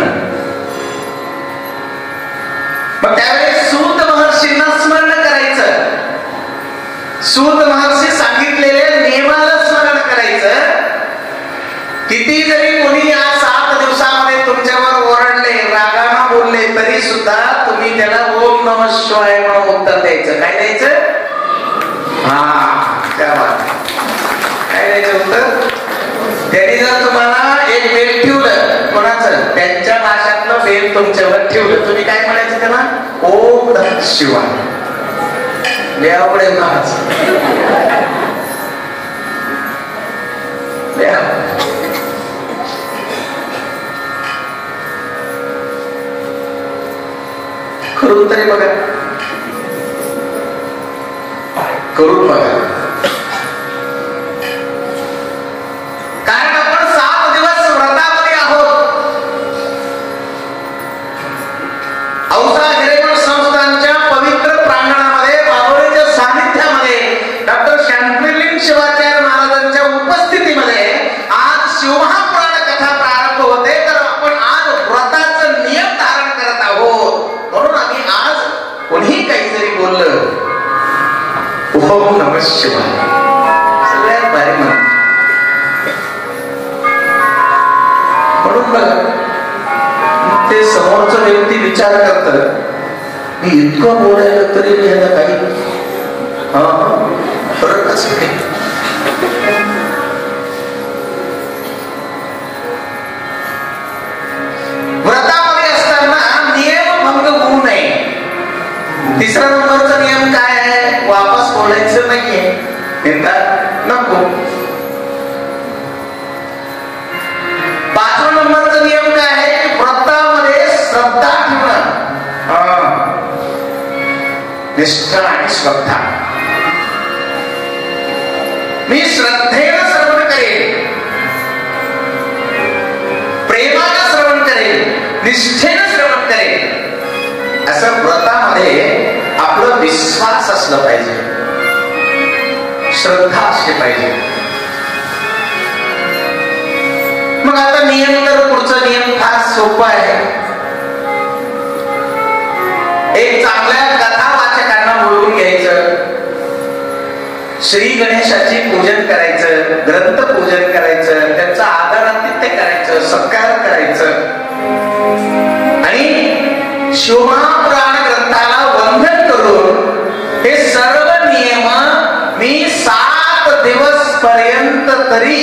मग त्यावेळेस सूत महर्षींना स्मरण करायचं. सूत महर्षी सांगितलेल्या नियमाला स्मरण करायचं. किती जरी कोणी या 7 दिवसामध्ये तुमच्यावर ओरडले, रागानं बोलले, तरी सुद्धा तुम्ही त्याला ओम नमः शिवाय म्हणून उत्तर द्यायचं. काय द्यायचं? काय द्यायचं उत्तर? त्यांनी जर तुम्हाला एक बेल ठेवलं, कोणाचं? त्यांच्या भाषातलं बेल तुमच्यावर ठेवलं, तुम्ही काय म्हणायचं त्याला? ओम नमः शिवाय. देवापुढे करून तरी बघा. करून बघा. कारण आपण 7 दिवस व्रतामध्ये आहोत. औसा हिरेमठ संस्थानच्या पवित्र प्रांगणामध्ये बाबोलीच्या सानिध्यामध्ये डॉक्टर शांतिलिंग शिवाचार्य महाराजांच्या उपस्थितीमध्ये आज शिवमहापुराण कथा प्रारंभ होते. तर आपण आज व्रताचं नियम धारण करत आहोत. म्हणून आम्ही आज कोणीही काहीतरी बोललं, ओम नमः शिवाय सगळ्यात भारी म्हणून बघा. ते समोरचा व्यक्ती विचार करत, मी इतकं बोलायला तरी याला काही फरकच नाही. व्रतामध्ये असताना नियम भंग होऊ नये. तिसरा नंबरचा नियम काय आहे? वापस बोलायचं नाहीये. नको. 5वा नंबरचा नियम काय आहे? व्रतामध्ये श्रद्धा ठेवणं. निष्ठा आणि श्रद्धा. मी श्रद्धेनं श्रवण करेन, प्रेमानं श्रवण करेन, निष्ठेनं श्रवण करेन. असं व्रतामध्ये आपलं विश्वास असलं पाहिजे, श्रद्धा असली पाहिजे. मग आता नियम, तर पुढचा नियम खास सोपा आहे. एक चांगल्या कथा वाचकांना बोलवून घ्यायचं, श्री गणेशाची पूजन करायचं, ग्रंथ पूजन करायचं, त्यांचा आदरातिथ्य करायचं, सत्कार करायचं आणि शिवमहापुराण ग्रंथाला वंदन करून हे सर्व नियम मी 7 दिवस पर्यंत तरी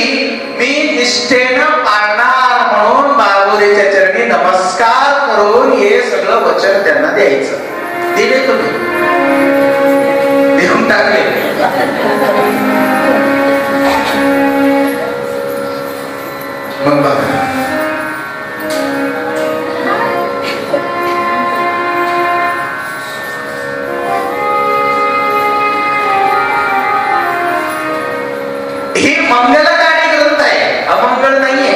मी निष्ठेनं पाळणार म्हणून बाबोलीच्या चरणी नमस्कार करून हे सगळं वचन त्यांना द्यायचं. दिले तुम्ही, देऊन टाकले. मग बघा, ही मंगलकारी ग्रंथ आहे, अमंगल नाहीये.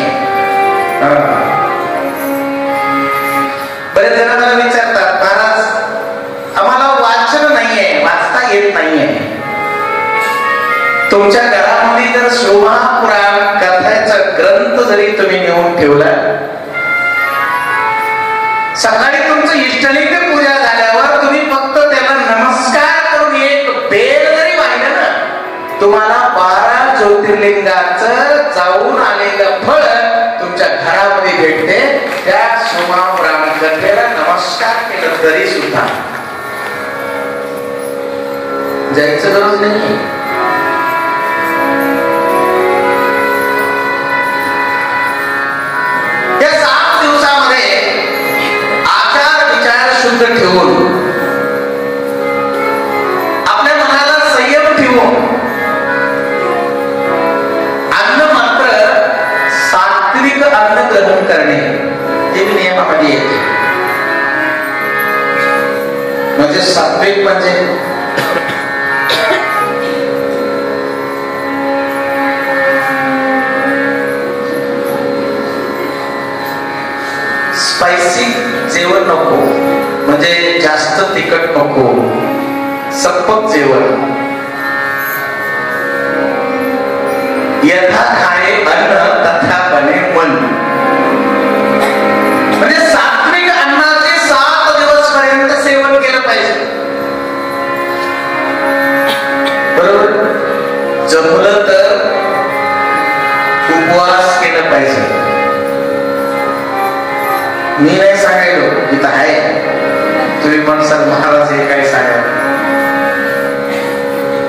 बरेच जण मला विचारतात, महाराज आम्हाला वाचन नाहीये, वाचता येत नाहीये. तुमच्या घरामध्ये जर शिवमहापुराण कथेचा ग्रंथ जरी तुम्ही नेऊन ठेवला, सकाळी तुमचं इष्टलिंग पूजा झाल्यावर तुम्ही फक्त त्याला नमस्कार करून एक बेल जरी वाहिलं ना, तुम्हाला 12 ज्योतिर्लिंगाचं जाऊन आलेलं फळ तुमच्या घरामध्ये भेटते. त्या शिवमहापुराण कथेला नमस्कार केलं तरी सुद्धा जायचं गरज नाही. या 7 दिवसामध्ये आचार विचार शुद्ध ठेवून, आपल्या मनाला संयम ठेवून, अन्न मात्र सात्विक अन्न ग्रहण करणे हे नियमामध्ये येते. म्हणजे सात्विक म्हणजे स्पायसी जेवण नको, म्हणजे जास्त तिखट नको, सपक जेवण. यथा खाणे अन्न तथा बने मन. म्हणजे सात्विक अन्नाचे 7 दिवस पर्यंत सेवन केलं पाहिजे. बरोबर. जमलं तर उपवास केलं पाहिजे. मी नाही सांगायलो, इथं आहे, तुम्ही म्हणसाल महाराज हे काय सांगा.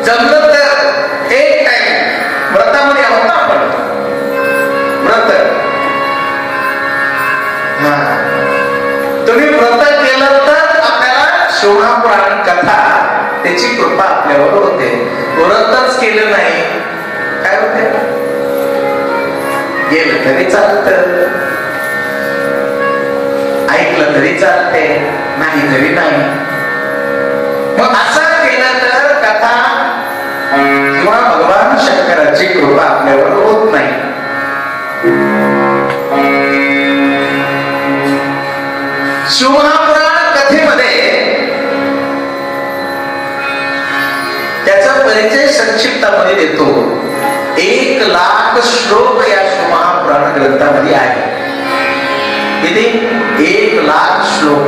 जमलं तर एक टाइम व्रतामध्ये आहोत ना आपण, व्रत. तुम्ही व्रत केलं तर आपल्याला शिवमहापुराण कथा त्याची कृपा आपल्यावर होते. व्रतच केलं नाही काय होते? गेलं तरी चालतं, ऐकलं तरी चालते, नाही तरी नाही. मग असं केलं तर कथा कृपा आपल्यावर होत नाही. शिवमहापुराण कथेमध्ये त्याचा परिचय संक्षिप्तामध्ये देतो. 1,00,000 श्लोक या शिवमहापुराण ग्रंथामध्ये आहे. किती? 1,00,000 श्लोक.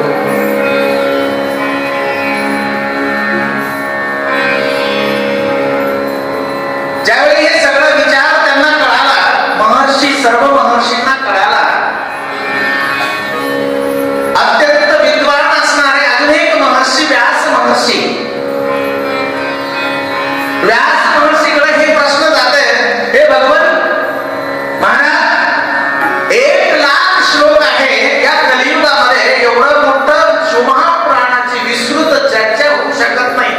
ज्यावेळी हे सगळं विचार त्यांना कळाला, सर्व महर्षींना कळाला, अत्यंत विद्वान असणारे अजून एक महर्षी व्यास महर्षी, व्यास महर्षीकडे हे प्रश्न जाते, हे भगवान महाराज 1,00,000 श्लोक आहे या कलियुगामध्ये, एवढं मोठं शिवमहापुराणाची विस्तृत चर्चा होऊ शकत नाही.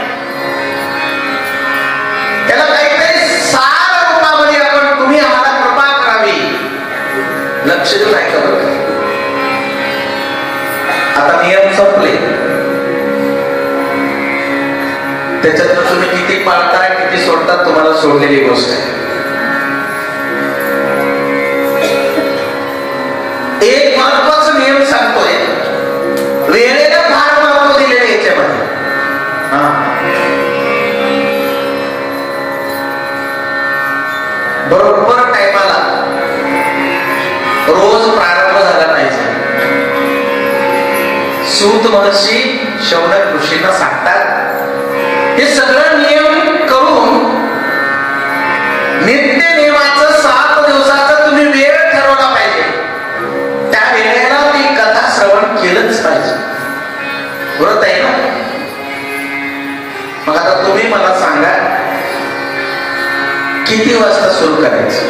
त्याला काहीतरी सार रूपामध्ये आपण तुम्ही आम्हाला कृपा करावी. लक्ष देऊन ऐका बरं. आता नियम संपले, त्याच्यात तुम्ही किती पाळताय किती सोडतात तुम्हाला सोडलेली गोष्ट आहे. एक महत्वाचा नियम सांगतोय, वेळेला फार महत्व दिलेले याच्यामध्ये. बरोबर टायमाला रोज प्रारंभ झाला पाहिजे. सूत महर्षी शौनक ऋषींना सांगतात, हे सगळं नियम करून नित्य नियमाचं 7 दिवसाचा तुम्ही वेळ ठरवला पाहिजे. त्या वेळेला ती कथा श्रवण केलंच पाहिजे. बरोबर आहे ना? मग आता तुम्ही मला सांगा, किती वाजता सुरू करायचं?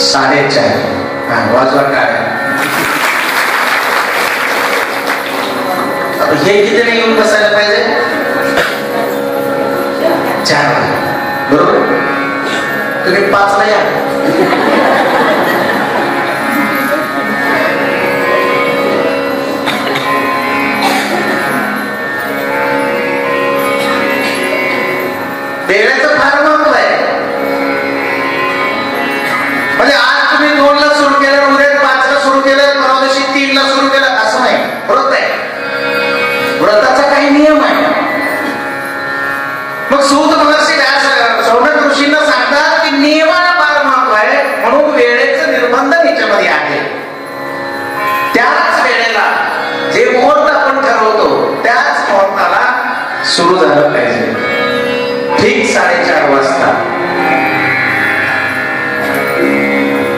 4:30. वाजवा काय? हे किती नाही येऊन बसायला पाहिजे? 4. बरोबर? तुम्ही 5ला या. वेळेचं फार महत्व आहे. म्हणजे आज तुम्ही 2ला सुरू केलं, उद्या 5ला सुरू केलं, परवा दिवशी 3ला सुरू केलं, असं नाही. व्रत आहे, व्रताचा काही नियम आहे. मग सूत महर्षी शौनक ऋषींना सांगतात की नियमाला फार महत्व आहे, म्हणून वेळेचं निर्बंध याच्यामध्ये आहे. त्याच वेळेला जे मुहूर्त आपण ठरवतो त्याच मुहूर्ताला सुरू झालं पाहिजे. ठीक 4:30 वाजता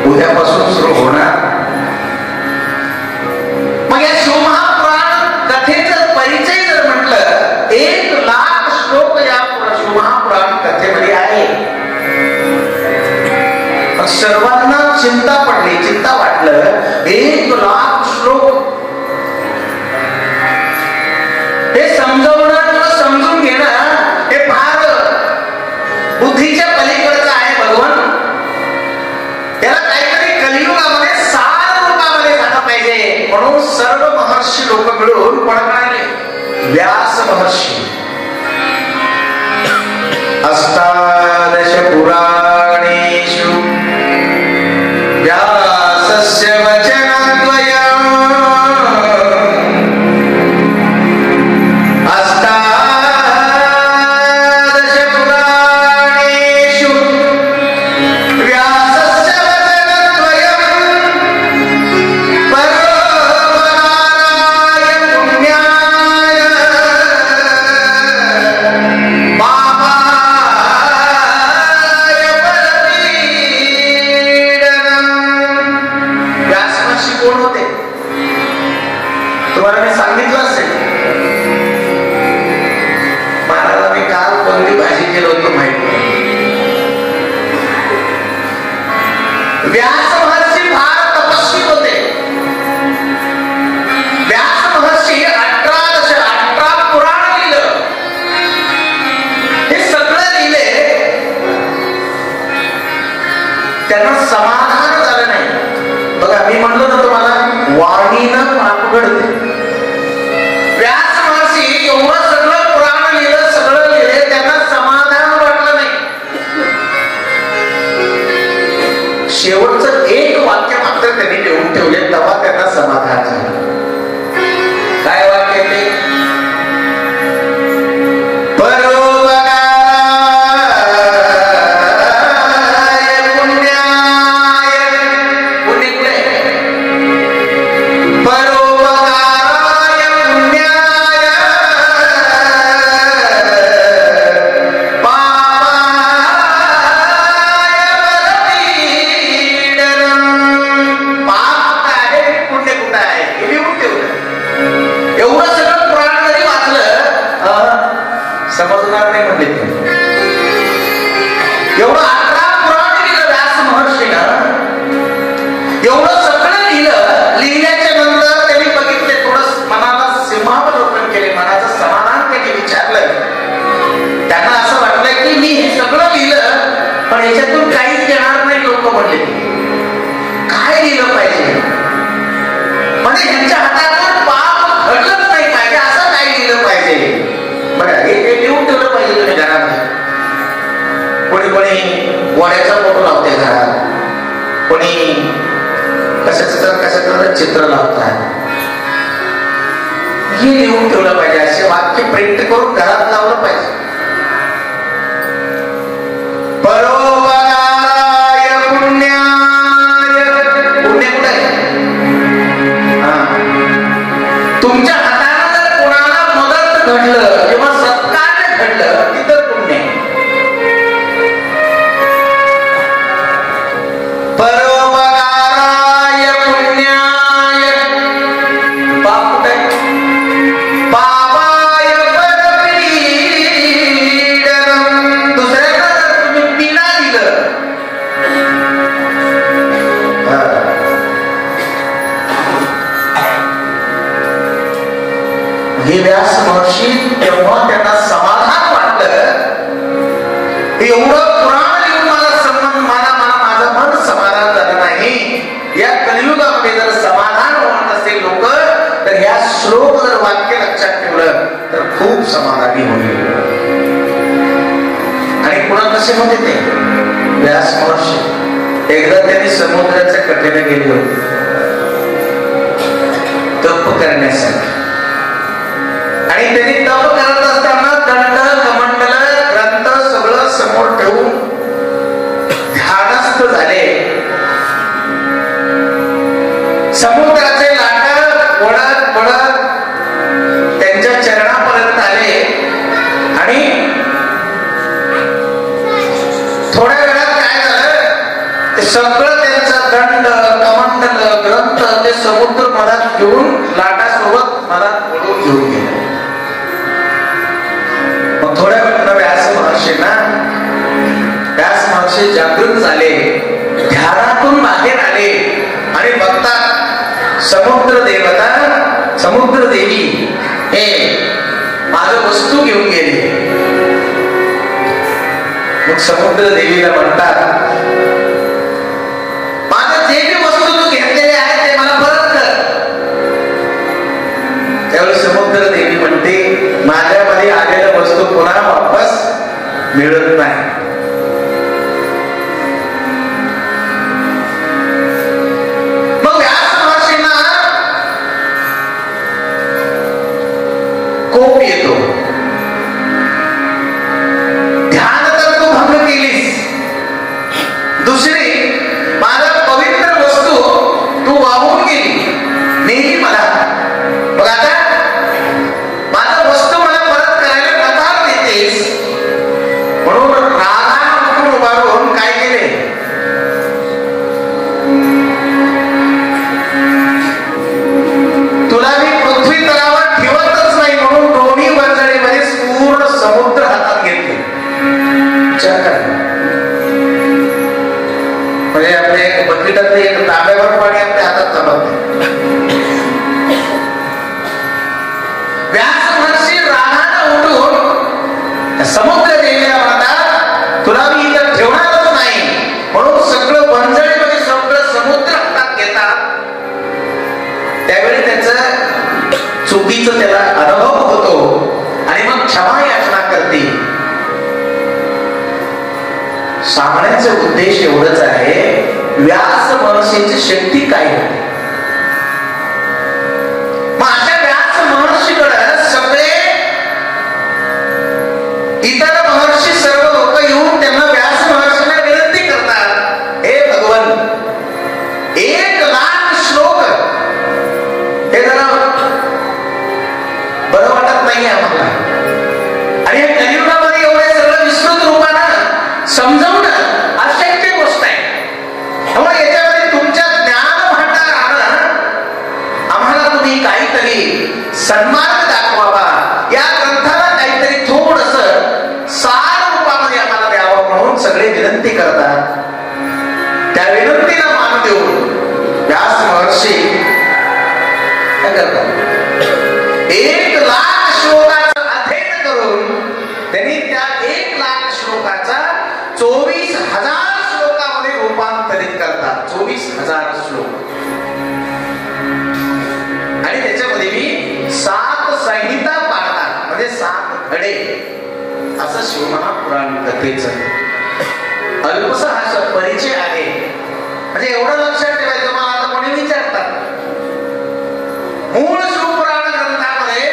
उद्यापासून सुरू होणार. मग या शिवमहापुराण कथेचा परिचय जर म्हटलं, 1,00,000 श्लोक या शिवमहापुराण कथेमध्ये आहे. सर्वांना चिंता पडली, चिंता वाटलं, 1,00,000 श्लोक हे समजवणं किंवा समजून घेणं हे फार बुद्धीच्या पलीकडचं आहे. भगवान त्याला काहीतरी कलियुगामध्ये सार रूपामध्ये झालं पाहिजे. म्हणून सर्व महर्षी लोक मिळून कोण म्हणाले? व्यास महर्षी. अष्टादश पुराणेषु व्यासस्य वचनद्वयम् बाबा उरणार नाही म्हणले ते. एवढं 11 पुराण लिहिलं व्यास महर्षीनं, एवढं सगळं लिहिलं. लिहिल्याच्या नंतर त्यांनी बघितले, थोडं मनाला सीमावलोकन केले, मनाचं समाधान त्यांनी विचारलं. त्यांना असं वाटलं की मी हे सगळं लिहिलं पण याच्यातून काहीच येणार नाही. लोक म्हणले काय लिहिलं पाहिजे, म्हणजे यांच्या हातातून पाप घडलंच नाही पाहिजे, असं काय लिहिलं पाहिजे. बघा हे लिहून ठेवलं पाहिजे तुम्ही घरामध्ये. कोणी कोणी वड्याचा फोटो लावते घरात, कोणी कशाचं चित्र लावतात. हे लिहून ठेवलं पाहिजे, असे वाक्य प्रिंट करून घरात लावलं पाहिजे. परोपकाराय पुण्याय, पुण्य कुठे आहे? तुमच्या हाताने जर कोणाला मदत घडलं किंवा सत्कार्य घडलं तिथं पुण्य. परोपकाराय पुण्याय, पाप कुठे? पापाय परपीडनम, दुसऱ्याला जर तुम्ही पीडा दिलं. हे व्यास महर्षी तेव्हा त्यांना समाधान वाटलं. एवढं पुराण लिहून माझं मन समाधान झालं नाही. या कलियुगामध्ये जर समाधान होत असेल लोक, तर ह्या श्लोक जर वाक्य लक्षात ठेवलं तर खूप समाधानी होईल. आणि पुन्हा कसे होते ते व्यास महर्षी? एकदा त्यांनी समुद्राच्या कठेला गेले होते तप करण्यासाठी. आणि त्यांनी तप करत असताना दंड कमंडल ग्रंथ सगळं समोर ठेवून ध्यानस्थ झाले. समुद्राचे लाट वळत वळत त्यांच्या चरणापर्यंत आले. आणि थोड्या वेळात काय झालं, ते सगळं त्यांचं दंड कमंडल ग्रंथ ते समुद्र मधात घेऊन लाटासोबत मधात पडून घेऊन गेले. मग थोड्या वेळानं व्यास महर्षी जागृत झाले, ध्यानातून बाहेर आले आणि बघतात समुद्र देवता, समुद्र देवी हे माझं वस्तू घेऊन गेले. मग समुद्र देवीला म्हणतात, माझं जे काही वस्तू तू घेतलेले आहे ते मला परत कर. त्यावेळी समुद्र देवी म्हणते, माझ्यामध्ये आलेल्या वस्तू पुन्हा वापस मिळत नाही. मग व्यास महर्षींना कोप येतो. ध्यान तर तू भंग केलीस, दुसरी माझा पवित्र वस्तू तू वाहून गेली, नेही मला. बघ आता माझा वस्तू मला परत करायला नकार देतेस. म्हणून रागाने उठून उभारून काय केले, तुला मी पृथ्वी तलावर ठेवतच नाही म्हणून दोन्ही वंजळीमध्ये पूर्ण समुद्र हातात घेतले. म्हणजे आपले बकेटातले एक तांब्यावर पाणी आपल्या हातात थांबत. व्यास महर्षी रागाने उठून समुद्र देवीला म्हणतात, तुला मी इथं ठेवणारच नाही म्हणून सगळं वंजळीमध्ये सगळं समुद्र हातात घेतात. त्यावेळी त्याचं चुकीचं त्याला अनुभव होतो आणि मग क्षमा याचना करते. सांगण्याचा उद्देश एवढंच आहे, व्यास महर्षीची शक्ती काय होती. मग अशा व्यास महर्षीकडे सगळे इतर महर्षी सर्व लोक येऊन त्यांना व्यास महर्षीला विनंती करतात, हे भगवान 1,00,000 श्लोक हे जरा बरं वाटत नाही आम्हाला. आणि या कलियुगामध्ये एवढे सगळं विस्तृत रूपानं समजावणं अशक्य गोष्ट आहे. त्यामुळे याच्यामध्ये तुमच्या ज्ञान भांडारानं आम्हाला तुम्ही काहीतरी सन्मान दाखवावा, या ग्रंथाला काहीतरी थोडंसं धडे असं शिवमहापुराण कथेचं अल्पसा हा परिचय आहे. म्हणजे एवढं लक्षात ठेवायचं. मला आता कोणी विचारतात मूळ शिवपुराण ग्रंथामध्ये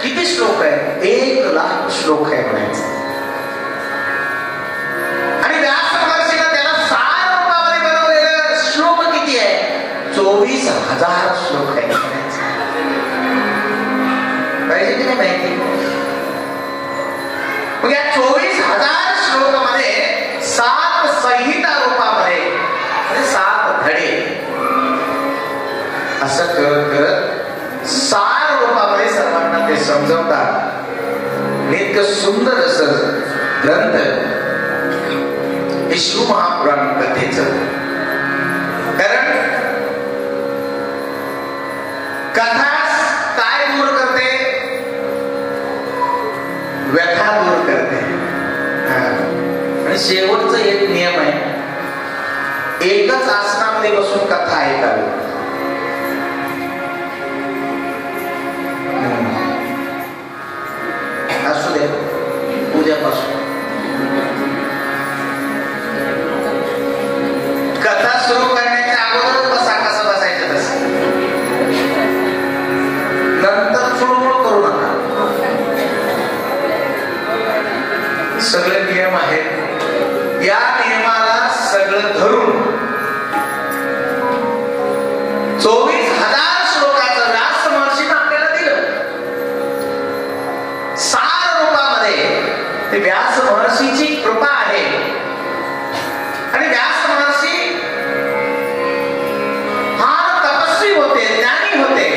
किती श्लोक आहे? 1,00,000 श्लोक आहे म्हणायचं. आणि व्यास महर्षीने त्याला 6 रूपामध्ये बनवलेलं श्लोक किती आहे? 24,000 श्लोक आहे म्हणायचं. पाहिजे की नाही माहिती? मग या 24,000 श्लोकामध्ये 7 संहिता रूपामध्ये म्हणजे 7 धडे असं करत करत 6 रूपामध्ये सर्वांना ते समजवतात. इतकं सुंदर असं ग्रंथ हे शिवमहापुराण कथेचं. कारण कथा काय दूर करते? व्यथा दूर करते. आणि शेवटचा एक नियम आहे, एकच आसनामध्ये बसून कथा ऐकावी. असू दे उद्यापासून कथा सुरू करण्याच्या अगोदर बसा, कसं बसायचं तसं. नंतर चुळबुळ करू नका. सगळे नियम आहेत. या नियमाला सगळं धरून 24,000 श्लोकाचं व्यास महर्षीने आपल्याला दिलं. 6 रूपामध्ये ते व्यास महर्षीची कृपा आहे. आणि व्यास महर्षी फार तपस्वी होते, ज्ञानी होते.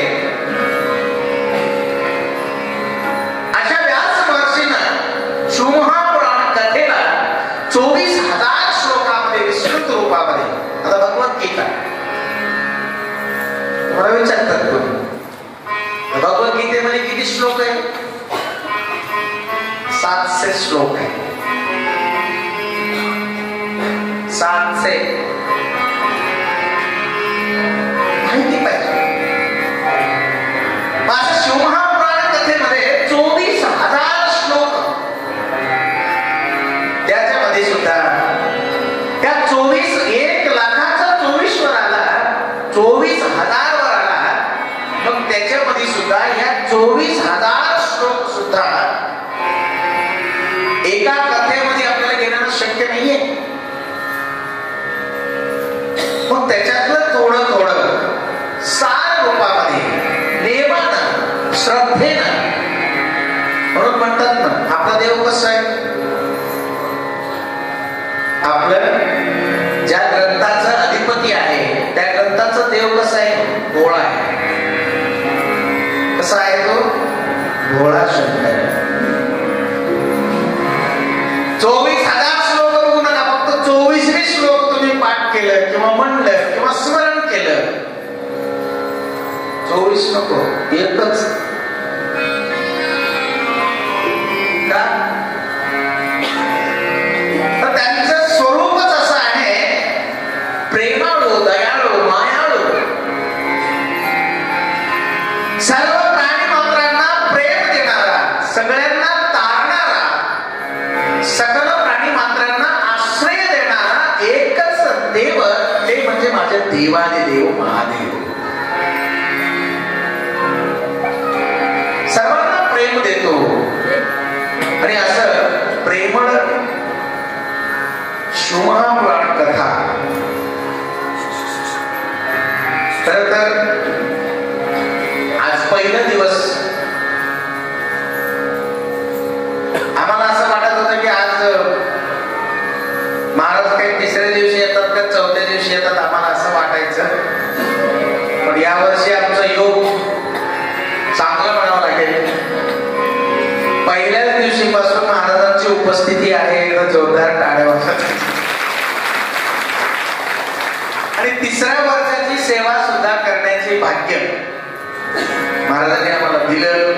अशा व्यास महर्षीनं शिवमहापुराण कथेला 24,000 श्लोकामध्ये विस्तृत रूपामध्ये. आता भगवद्गीता मला विचारतात कोणी, भगवद्गीतेमध्ये किती श्लोक आहे? 700 श्लोक आहे. 700 माहिती पाहिजे. माझ्या शिवमहापुराण कथेमध्ये 24,000 श्लोक. त्याच्यामध्ये सुद्धा त्या 1,00,000 वर आला, 24,000 वर आला. मग त्याच्यामध्ये सुद्धा या 24,000 श्लोक सुद्धा एका कथेमध्ये आपल्याला घेणं शक्य नाहीये. मग त्याच्यातलं थोडं थोडं 6 रूपामध्ये नेमानं, श्रद्धेनं. म्हणून म्हणतात ना, आपला देव कसं आहे? आपलं ज्या ग्रंथाचा अधिपती आहे त्या ग्रंथाचं देव कसं आहे? भोळा आहे. कसा आहे तो? भोळा शंकर. 24,000 श्लोक बघू नका. फक्त 24वे श्लोक तुम्ही पाठ केलं किंवा म्हणलं किंवा स्मरण केलं. 24 नको, एकच. का? तर त्यांचं स्वरूपच असं आहे, प्रेमाळू, दयाळू, मायाळू. सर्व प्राणी मात्रांना प्रेम देणारा, सगळ्यांना तारणारा, सकल प्राणी मात्रांना आश्रय देणारा एकच देव, ते म्हणजे माझे देवादिदेव महादेव. सर्वांना प्रेम देतो. आणि असं प्रेमळ शिवमहापुराण कथा. खरं तर आज पहिला दिवस आम्हाला असं वाटत होतं की आज महाराज काही 3ऱ्या दिवशी येतात का 4थ्या दिवशी येतात, आम्हाला असं वाटायचं. पण यावर्षी आमचा योग चांगलं म्हणावं लागेल. पहिल्याच दिवशीपासून महाराजांची उपस्थिती आहे. जोरदार टाळ्या वाजतात. आणि 3ऱ्या वर्षाची सेवा सुद्धा करण्याचे भाग्य महाराजांनी आम्हाला दिलं.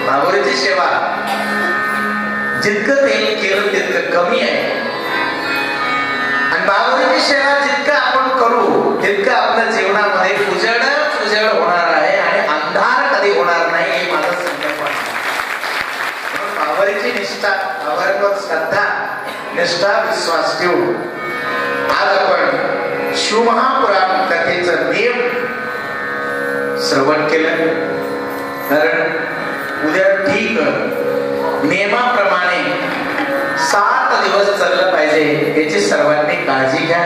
भावरेची सेवा जितकं त्यांनी केलं तितकं कमी आहे. आणि भावरेची सेवा जितकं आपण करू तितकं आपल्या जीवनामध्ये उजळ होणार आहे आणि अंधार कधी होणार नाही, हे माझा संकल्प आहे. वरची निष्ठा, वरवर श्रद्धा, निष्ठा, विश्वास ठेवू आज आपण शिवमहापुराण कथेचं नियम श्रवण केलं. कारण उद्या ठीक नियमाप्रमाणे 7 दिवस चाललं पाहिजे याची सर्वांनी काळजी घ्या.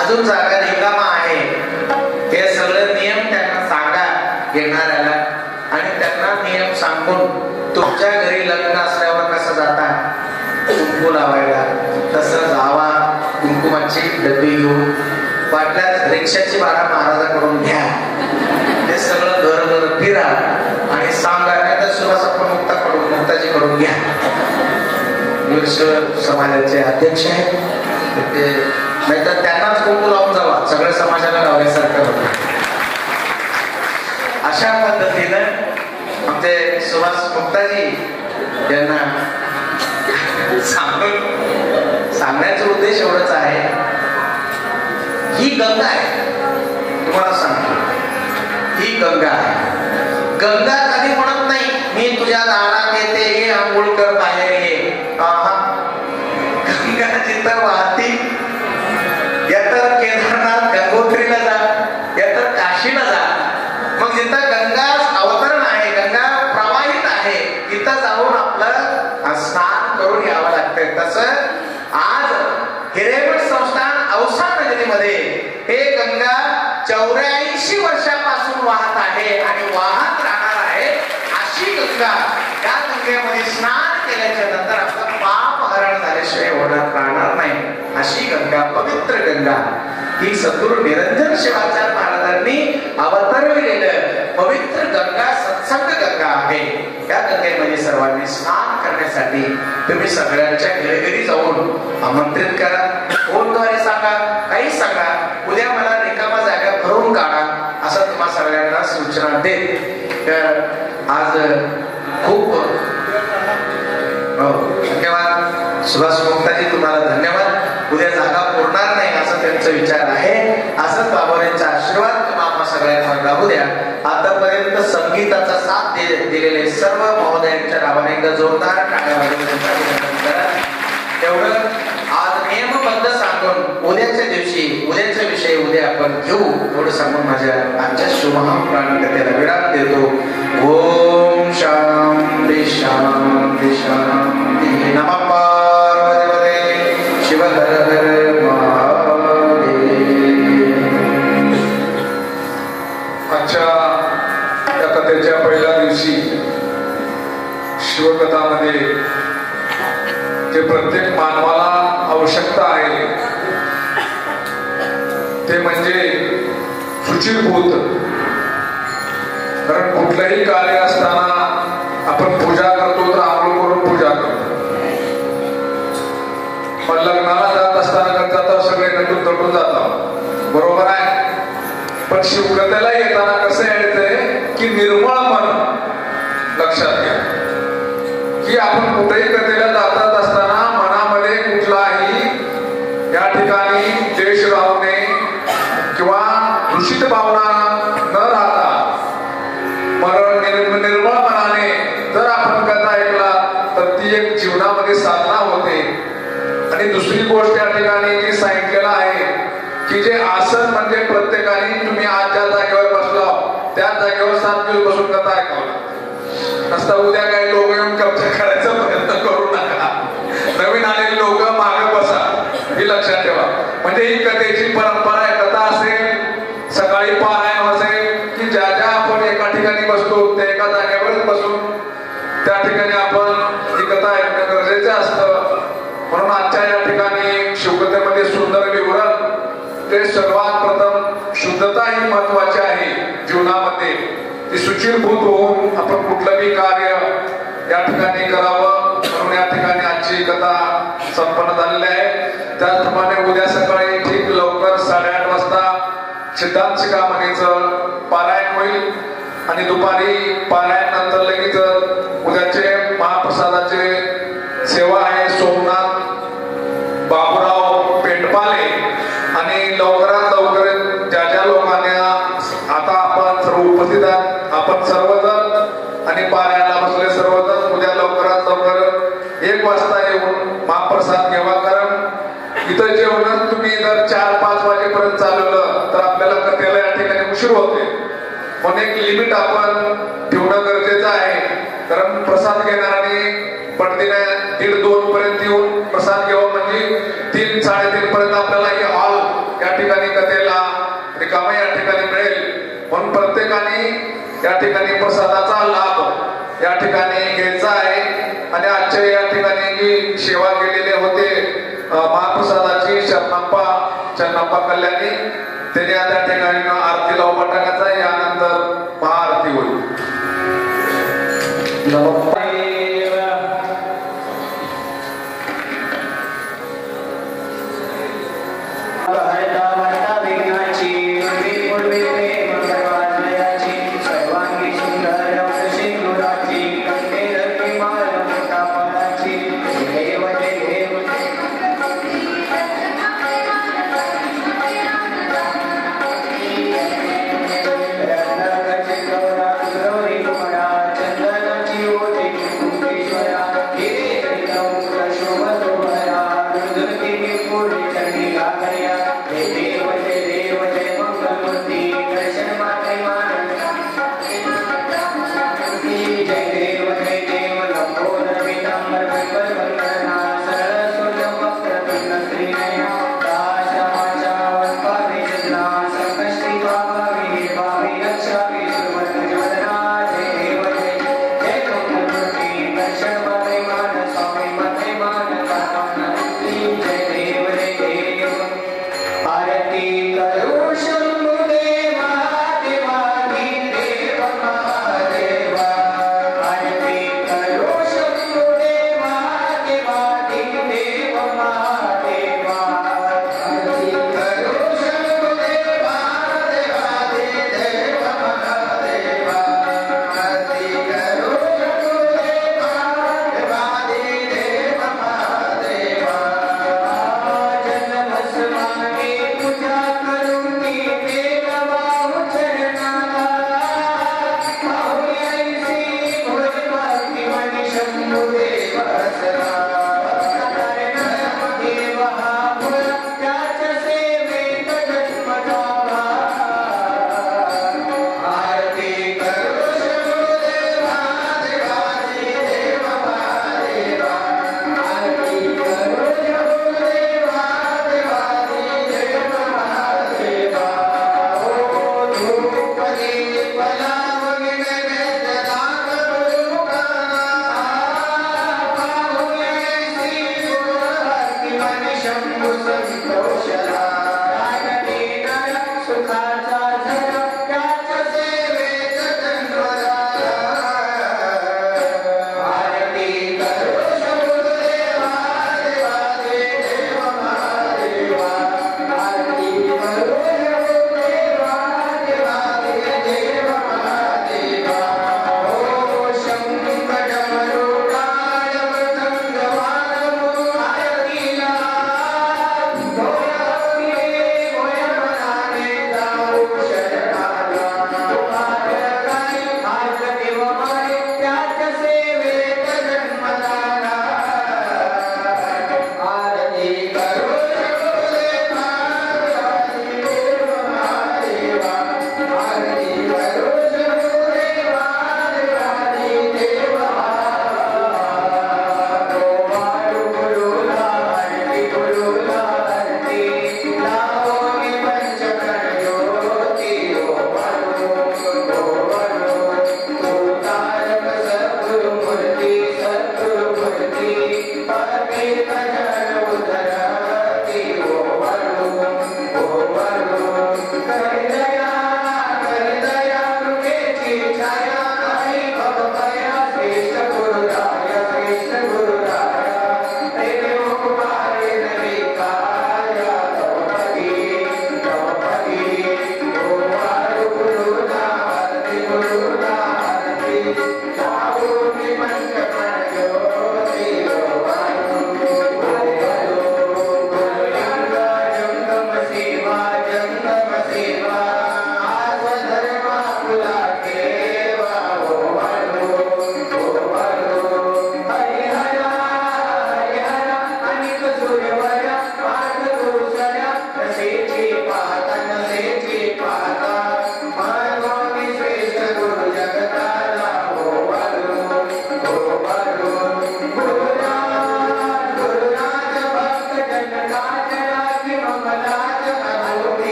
अजून जागा रिकामा आहे, हे सगळं नियम त्यांना सांगा येणाऱ्याला, आणि त्यांना नियम सांगून तुमच्या घरी लग्न असल्यावर कसं जाता कुंकू लावायला तसं जावा. कुंकुमाची डबी घेऊन वाटल्यास रिक्षाची भाडा महाराजाकडून घ्या, ते सगळं घर घर फिरा आणि सांगा. नाही तर सुभाषप्पा मुक्ताजीकडून घ्या. समाजाचे अध्यक्ष आहेत ते, नाही तर त्यांनाच कुंकू लावून जावा, सगळ्या समाजाला लावल्यासारखं होतं. अशा पद्धतीनं आमचे सुभाष मुक्ताजी यांना सांगण्याचा उद्देश एवढाच आहे, ही गंगा आहे. तुम्हाला सांगतो, ही गंगा आहे. गंगा कधी म्हणत नाही मी तुझ्या दारात येते, ये आंघोळ कर, बाहेर ये. गंगा जिथं वाहती, या तर केदारनाथ गंगोत्रीला जा, या तर काशीला जा. मग जिथं गंगा अवतरण आहे, गंगा प्रवाहित आहे, तिथं जाऊन आपलं स्नान करून यावं लागतं. तसं आज हिरेमठ संस्थान औसा नगरीमध्ये हे गंगा 84 वर्षापासून वाहत आहे आणि वाहत राहणार आहे. अशी गंगा, त्या गंगेमध्ये स्नान केल्याच्या नंतर आपलं पाप हरण झाल्याशिवाय होणार राहणार नाही. अशी गंगा, पवित्र गंगा, ही सद्गुरु निरंजन शिवाचार्य महाराजांनी अवतरविलेलं पवित्र गंगा सत्संग गंगा आहे. त्या गंगेमध्ये सर्वांनी स्नान करण्यासाठी तुम्ही सगळ्यांच्या घरी जाऊन आमंत्रित करा. फोनद्वारे सांगा, काही सांगा, उद्या मला रिकामा जागा भरून काढा, असं तुम्हा सगळ्यांना सूचना देत. तर आज खूप धन्यवाद सुभाष मुक्ताजी, तुम्हाला धन्यवाद. उद्या जागा पुरणार नाही असं त्यांचा विचार आहे. असंच बाबांचा आशीर्वाद तुम्हाला सगळ्यांना राहू द्या. आतापर्यंत संगीताचा साथ दिलेले सर्व महोदयांच्या नावाने एकदा जोरदार टाळ्या वाजवून करा. तेवढं आज नियमबद्ध सांगून उद्याच्या दिवशी उद्याचा विषय उद्या आपण घेऊ एवढं सांगून माझ्या आजच्या शिवमहापुराण कथेला विराम देतो. ओम शांती शांती शांती. नमः पार्वती शिव हर हर महादेव. आजच्या या कथेच्या पहिल्या दिवशी शिवकथामध्ये जे प्रत्येक मानवाला आवश्यकता आहे ते म्हणजे शुचिर्भूत. कारण कुठलंही कार्य असताना आपण पूजा करतो तर आंघोळ करून पूजा करतो. पण लग्नाला जात असताना जाता सगळे नटून तटून जातात, बरोबर आहे. पण शिवकथेला येताना कसं यायचंय की निर्मळ मन लक्षात घ्या की आपण कुठेही कथेला जातात असताना मनामध्ये कुठलाही या ठिकाणी द्वेष राहू नये किंवा दूषित भावना न राहता निर्मळ मनाने जर आपण कथा ऐकला तर ती एक जीवनामध्ये साधना होते. आणि दुसरी गोष्ट या ठिकाणी जी सांगितलेलं आहे की जे आसन म्हणजे प्रत्येकाने तुम्ही आज ज्या जागेवर बसला त्या जागेवर 7 दिवस बसून कथा ऐकावं नसता. उद्या काही लोक येऊन कब्जा करायचा प्रयत्न करू नका. नवीन आलेले लोक मागे बसा, हे लक्षात ठेवा. म्हणजे ही कथेची परंपरा आहे. कथा असेल, सकाळी पारायण असेल की ज्या ज्या आपण एका ठिकाणी बसतो त्या एका जागेवरच बसून त्या ठिकाणी आपण ही कथा ऐकणं गरजेचं असतं. म्हणून आजच्या या ठिकाणी शिवकथेमध्ये सुंदर विवरण. ते सर्वात प्रथम शुद्धता ही महत्वाची आहे जीवनामध्ये. ती शुचिर्भूत होऊन आपण कुठलंही कार्य या ठिकाणी करावं. म्हणून या ठिकाणी आजची कथा संपन्न झालेली आहे. त्याचप्रमाणे उद्या सकाळी ठीक लवकर 8:30 वाजता सिद्धांत शिखामणीचं पारायण होईल आणि दुपारी पारायण नंतर लगेच उद्याचे महाप्रसादाचे सेवा आहे. सोमनाथ बाबूराव पेंडपाले आणि लवकरात लवकर ज्या ज्या लोकांना आता आपण सर्व उपस्थित आहात, आपण सर्वजण आणि पारायणाला बसले सर्वजण उद्या लवकरात लवकर 1 वाजता येऊन महाप्रसाद घ्यावा. कारण इथं जेवण तुम्ही जर 4-5 वाजेपर्यंत चालवलं तर आपल्याला कथेला या ठिकाणी उशीर होते. पण एक लिमिट आपण ठेवणं गरजेचं आहे. कारण प्रसाद घेणाऱ्यांनी पटदिने 1:30-2 पर्यंत येऊन प्रसाद घ्यावा, म्हणजे 3-3:30 पर्यंत आपल्याला हे हॉल या ठिकाणी कथेला रिकामा या ठिकाणी मिळेल. म्हणून प्रत्येकाने या ठिकाणी प्रसादाचा लाभ या ठिकाणी घ्यायचा आहे. आणि आजच्या या ठिकाणी जी सेवा केलेले होते महाप्रसादाची चन्नप्पा कल्याणी, त्याने त्या ठिकाणी आरतीला उभा टाकायचा. यानंतर महाआरती होईल. चंदनाची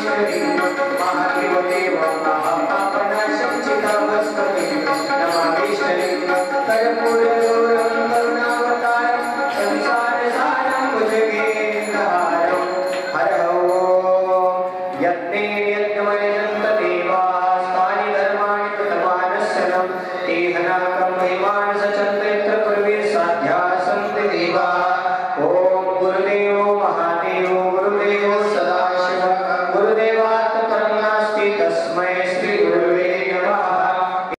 Shri